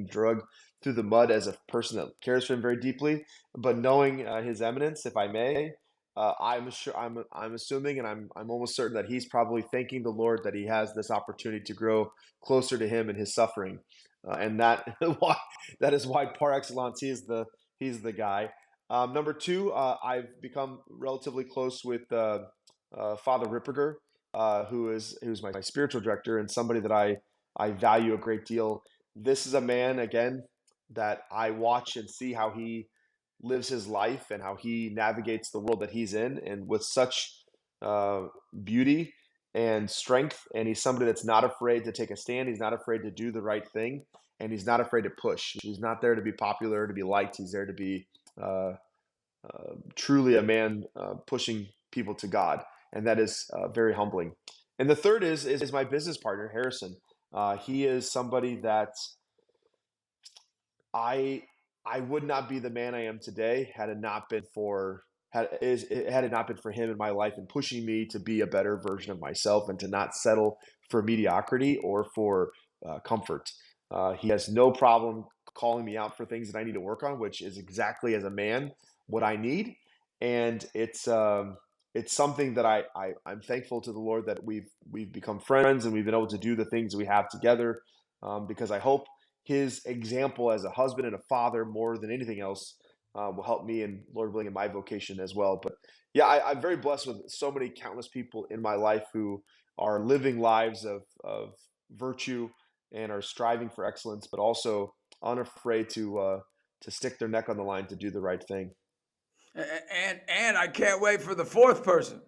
drug through the mud as a person that cares for him very deeply. But knowing his eminence, if I may, I'm sure I'm assuming, and I'm almost certain that he's probably thanking the Lord that he has this opportunity to grow closer to him in his suffering, and that why that is why par excellence he's the guy. Number two, I've become relatively close with Father Ripperger, who's my spiritual director and somebody that I value a great deal. This is a man, again, that I watch and see how he lives his life and how he navigates the world that he's in, and with such uh, beauty and strength. And he's somebody that's not afraid to take a stand. He's not afraid to do the right thing, and he's not afraid to push. He's not there to be popular, to be liked. He's there to be uh, truly a man pushing people to God, and that is very humbling. And the third is my business partner, Harrison. He is somebody that I I would not be the man I am today had it not been for had it not been for him in my life and pushing me to be a better version of myself and to not settle for mediocrity or for comfort. He has no problem calling me out for things that I need to work on, which is exactly as a man what I need, and it's something that I'm thankful to the Lord that we've become friends and we've been able to do the things we have together, because I hope his example as a husband and a father more than anything else will help me and Lord willing in my vocation as well. But yeah, I'm very blessed with so many countless people in my life who are living lives of virtue and are striving for excellence, but also unafraid to stick their neck on the line to do the right thing. And I can't wait for the fourth person.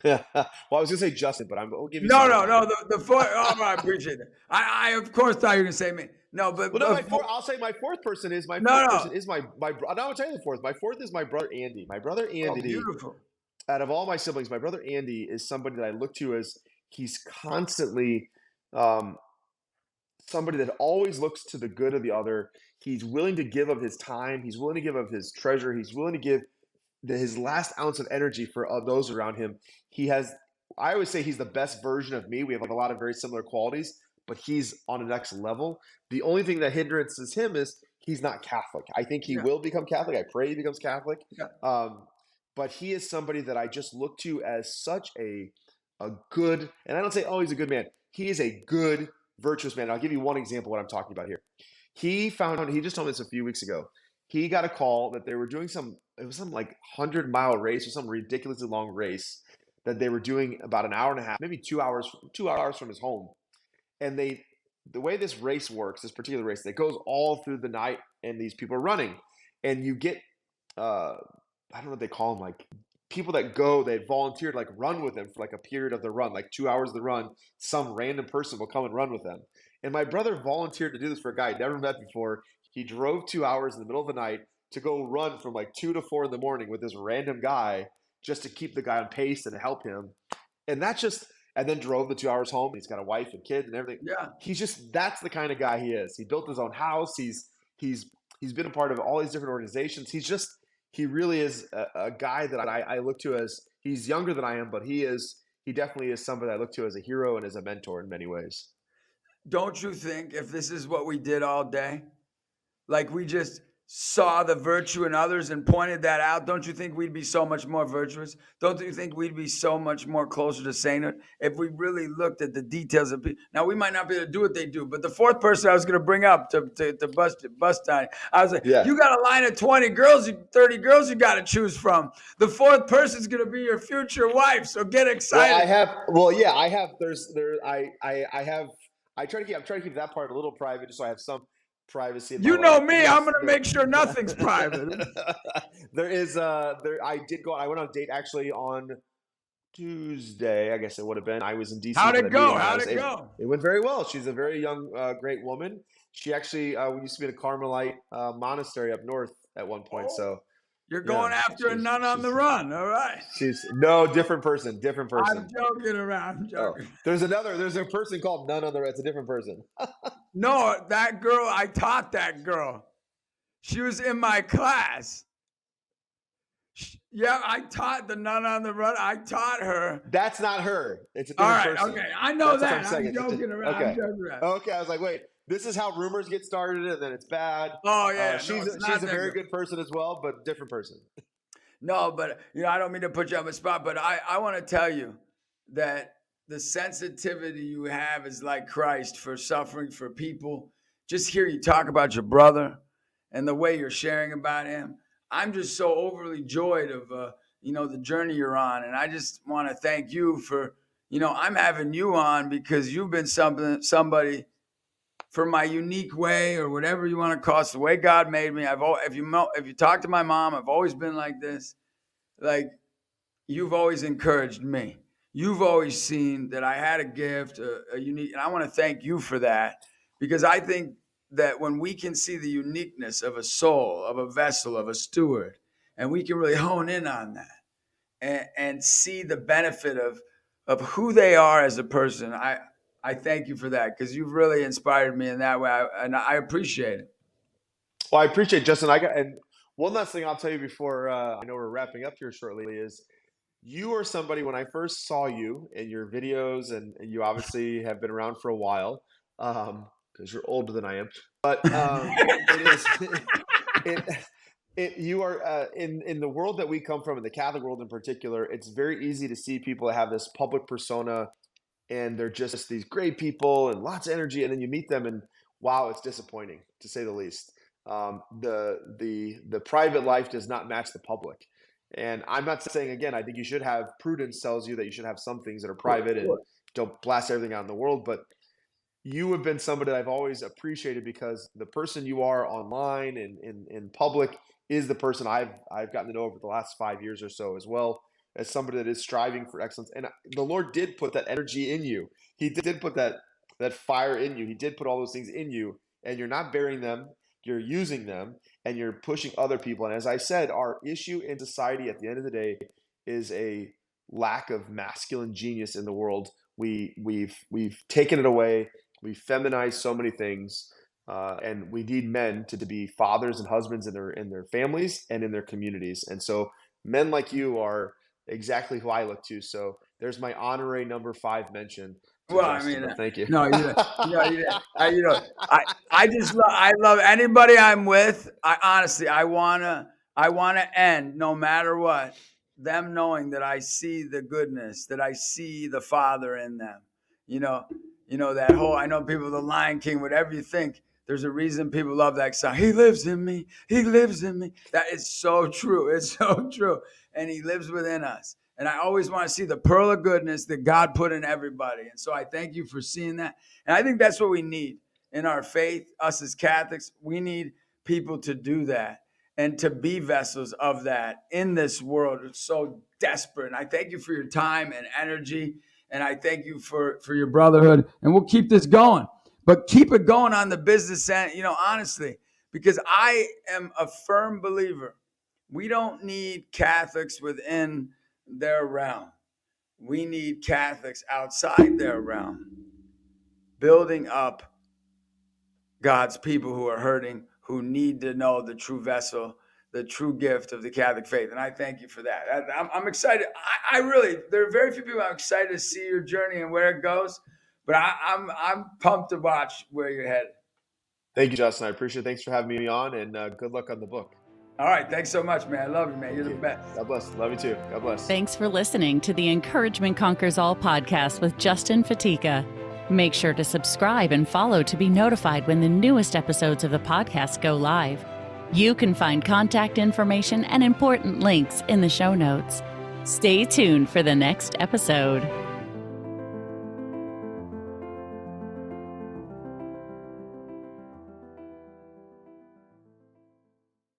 Yeah. Well, I was gonna say Justin, but I'll give you some No, more no, time. no. The fourth. Oh, I appreciate it. I of course thought you were gonna say me. No, Well, no, but I'll say my fourth person is no, no. I'm gonna tell you the fourth. My fourth is my brother Andy. My brother Oh, Andy, beautiful. out of all my siblings, my brother Andy is somebody that I look to as he's constantly um, somebody that always looks to the good of the other. He's willing to give of his time. He's willing to give of his treasure. He's willing to give his last ounce of energy for those around him. He has, I always say he's the best version of me. We have a lot of very similar qualities, but he's on the next level. The only thing that hindrances him is he's not Catholic. I think he Yeah, will become Catholic. I pray he becomes Catholic. yeah. Um, but he is somebody that I just look to as such a good, and I don't say, oh, he's a good man. He is a good, virtuous man. I'll give you one example of what I'm talking about here. He just told me this a few weeks ago. He got a call that they were doing it was some like 100-mile race or some ridiculously long race that they were doing about an hour and a half, maybe 2 hours from his home. And the way this race works, this particular race, it goes all through the night, and these people are running, and you get uh, I don't know what they call them, like people that go, they volunteer to like run with them for like a period of the run, like 2 hours of the run. Some random person will come and run with them. And my brother volunteered to do this for a guy he'd never met before. He drove 2 hours in the middle of the night to go run from like 2 to 4 in the morning with this random guy just to keep the guy on pace and to help him. And that's just, and then drove the 2 hours home. He's got a wife and kids and everything. Yeah. That's the kind of guy he is. He built his own house. He's been a part of all these different organizations. He really is a guy that I look to as, he's younger than I am, but he definitely is somebody I look to as a hero and as a mentor in many ways. Don't you think if this is what we did all day, like we just saw the virtue in others and pointed that out, don't you think we'd be so much more virtuous? Don't you think we'd be so much more closer to sainthood if we really looked at the details of people? Now, we might not be able to do what they do, but the fourth person I was going to bring up to bust down, I was like, Yeah. you got a line of 20 girls, 30 girls you got to choose from. The fourth person is going to be your future wife, so get excited. I'm trying to keep that part a little private just so I have some privacy in my You know life. me, Yes, I'm going to make sure nothing's private. I went on a date actually on Tuesday, I guess it would have been. I was in DC. How'd for it that go? meeting, and How'd it go? It went very well. She's a very young, great woman. She actually we used to be in a Carmelite monastery up north at one point. Oh. So You're going after a nun on the run. All right. No, different person. I'm joking around. I'm joking. There's a person called Nun on the Run. It's a different person. No, that girl, I taught that girl. She was in my class. Yeah, I taught the Nun on the Run. I taught her. That's not her. It's a different person. Okay. I know that. I'm joking around. Okay. Okay. I was like, wait, this is how rumors get started, and then it's bad. Oh, yeah. She's a very good person as well, but different person. No, but I don't mean to put you on the spot, but I want to tell you that the sensitivity you have is like Christ for suffering for people. Just hear you talk about your brother and the way you're sharing about him. I'm just so overly joyed of the journey you're on, and I just want to thank you for I'm having you on because you've been somebody for my unique way or whatever you want to call it, the way God made me. If you talk to my mom, I've always been like this. Like, you've always encouraged me. You've always seen that I had a gift, a unique, and I want to thank you for that, because I think that when we can see the uniqueness of a soul, of a vessel, of a steward, and we can really hone in on that and see the benefit of who they are as a person, I thank you for that, because you've really inspired me in that way, and I appreciate it. Well, I appreciate it, Justin. And one last thing I'll tell you before I know we're wrapping up here shortly is you are somebody, when I first saw you in your videos, and you obviously have been around for a while, because you're older than I am, but you are in the world that we come from, in the Catholic world in particular. It's very easy to see people that have this public persona, and they're just these great people and lots of energy, and then you meet them, and wow, it's disappointing, to say the least. The private life does not match the public. And I'm not saying, again, I think you should have, prudence tells you that you should have some things that are private and don't blast everything out in the world. But you have been somebody that I've always appreciated, because the person you are online and in public is the person I've gotten to know over the last 5 years or so, as well as somebody that is striving for excellence. And the Lord did put that energy in you. He did put that fire in you. He did put all those things in you, and you're not burying them. You're using them, and you're pushing other people. And as I said, our issue in society at the end of the day is a lack of masculine genius in the world. We've taken it away. We've feminized so many things, and we need men to be fathers and husbands in their families and in their communities. And so men like you are exactly who I look to. So there's my honorary number 5 mention. Well, Justin, I mean, thank you. No, I love anybody I'm with. I wanna end, no matter what, them knowing that I see the goodness, that I see the Father in them. That whole, I know people, the Lion King, whatever you think, there's a reason people love that song. He lives in me. He lives in me. That is so true. It's so true. And he lives within us. And I always want to see the pearl of goodness that God put in everybody. And so I thank you for seeing that. And I think that's what we need in our faith, us as Catholics. We need people to do that and to be vessels of that in this world. It's so desperate. And I thank you for your time and energy. And I thank you for your brotherhood. And we'll keep this going. But keep it going on the business end, honestly, because I am a firm believer. We don't need Catholics within their realm. We need Catholics outside their realm, building up God's people who are hurting, who need to know the true vessel, the true gift of the Catholic faith. And I thank you for that. I'm excited. I really, there are very few people I'm excited to see your journey and where it goes, but I'm pumped to watch where you're headed. Thank you, Justin. I appreciate it. Thanks for having me on, and good luck on the book. All right. Thanks so much, man. I love you, man. You're the best. God bless. Love you too. God bless. Thanks for listening to the Encouragement Conquers All podcast with Justin Fatica. Make sure to subscribe and follow to be notified when the newest episodes of the podcast go live. You can find contact information and important links in the show notes. Stay tuned for the next episode.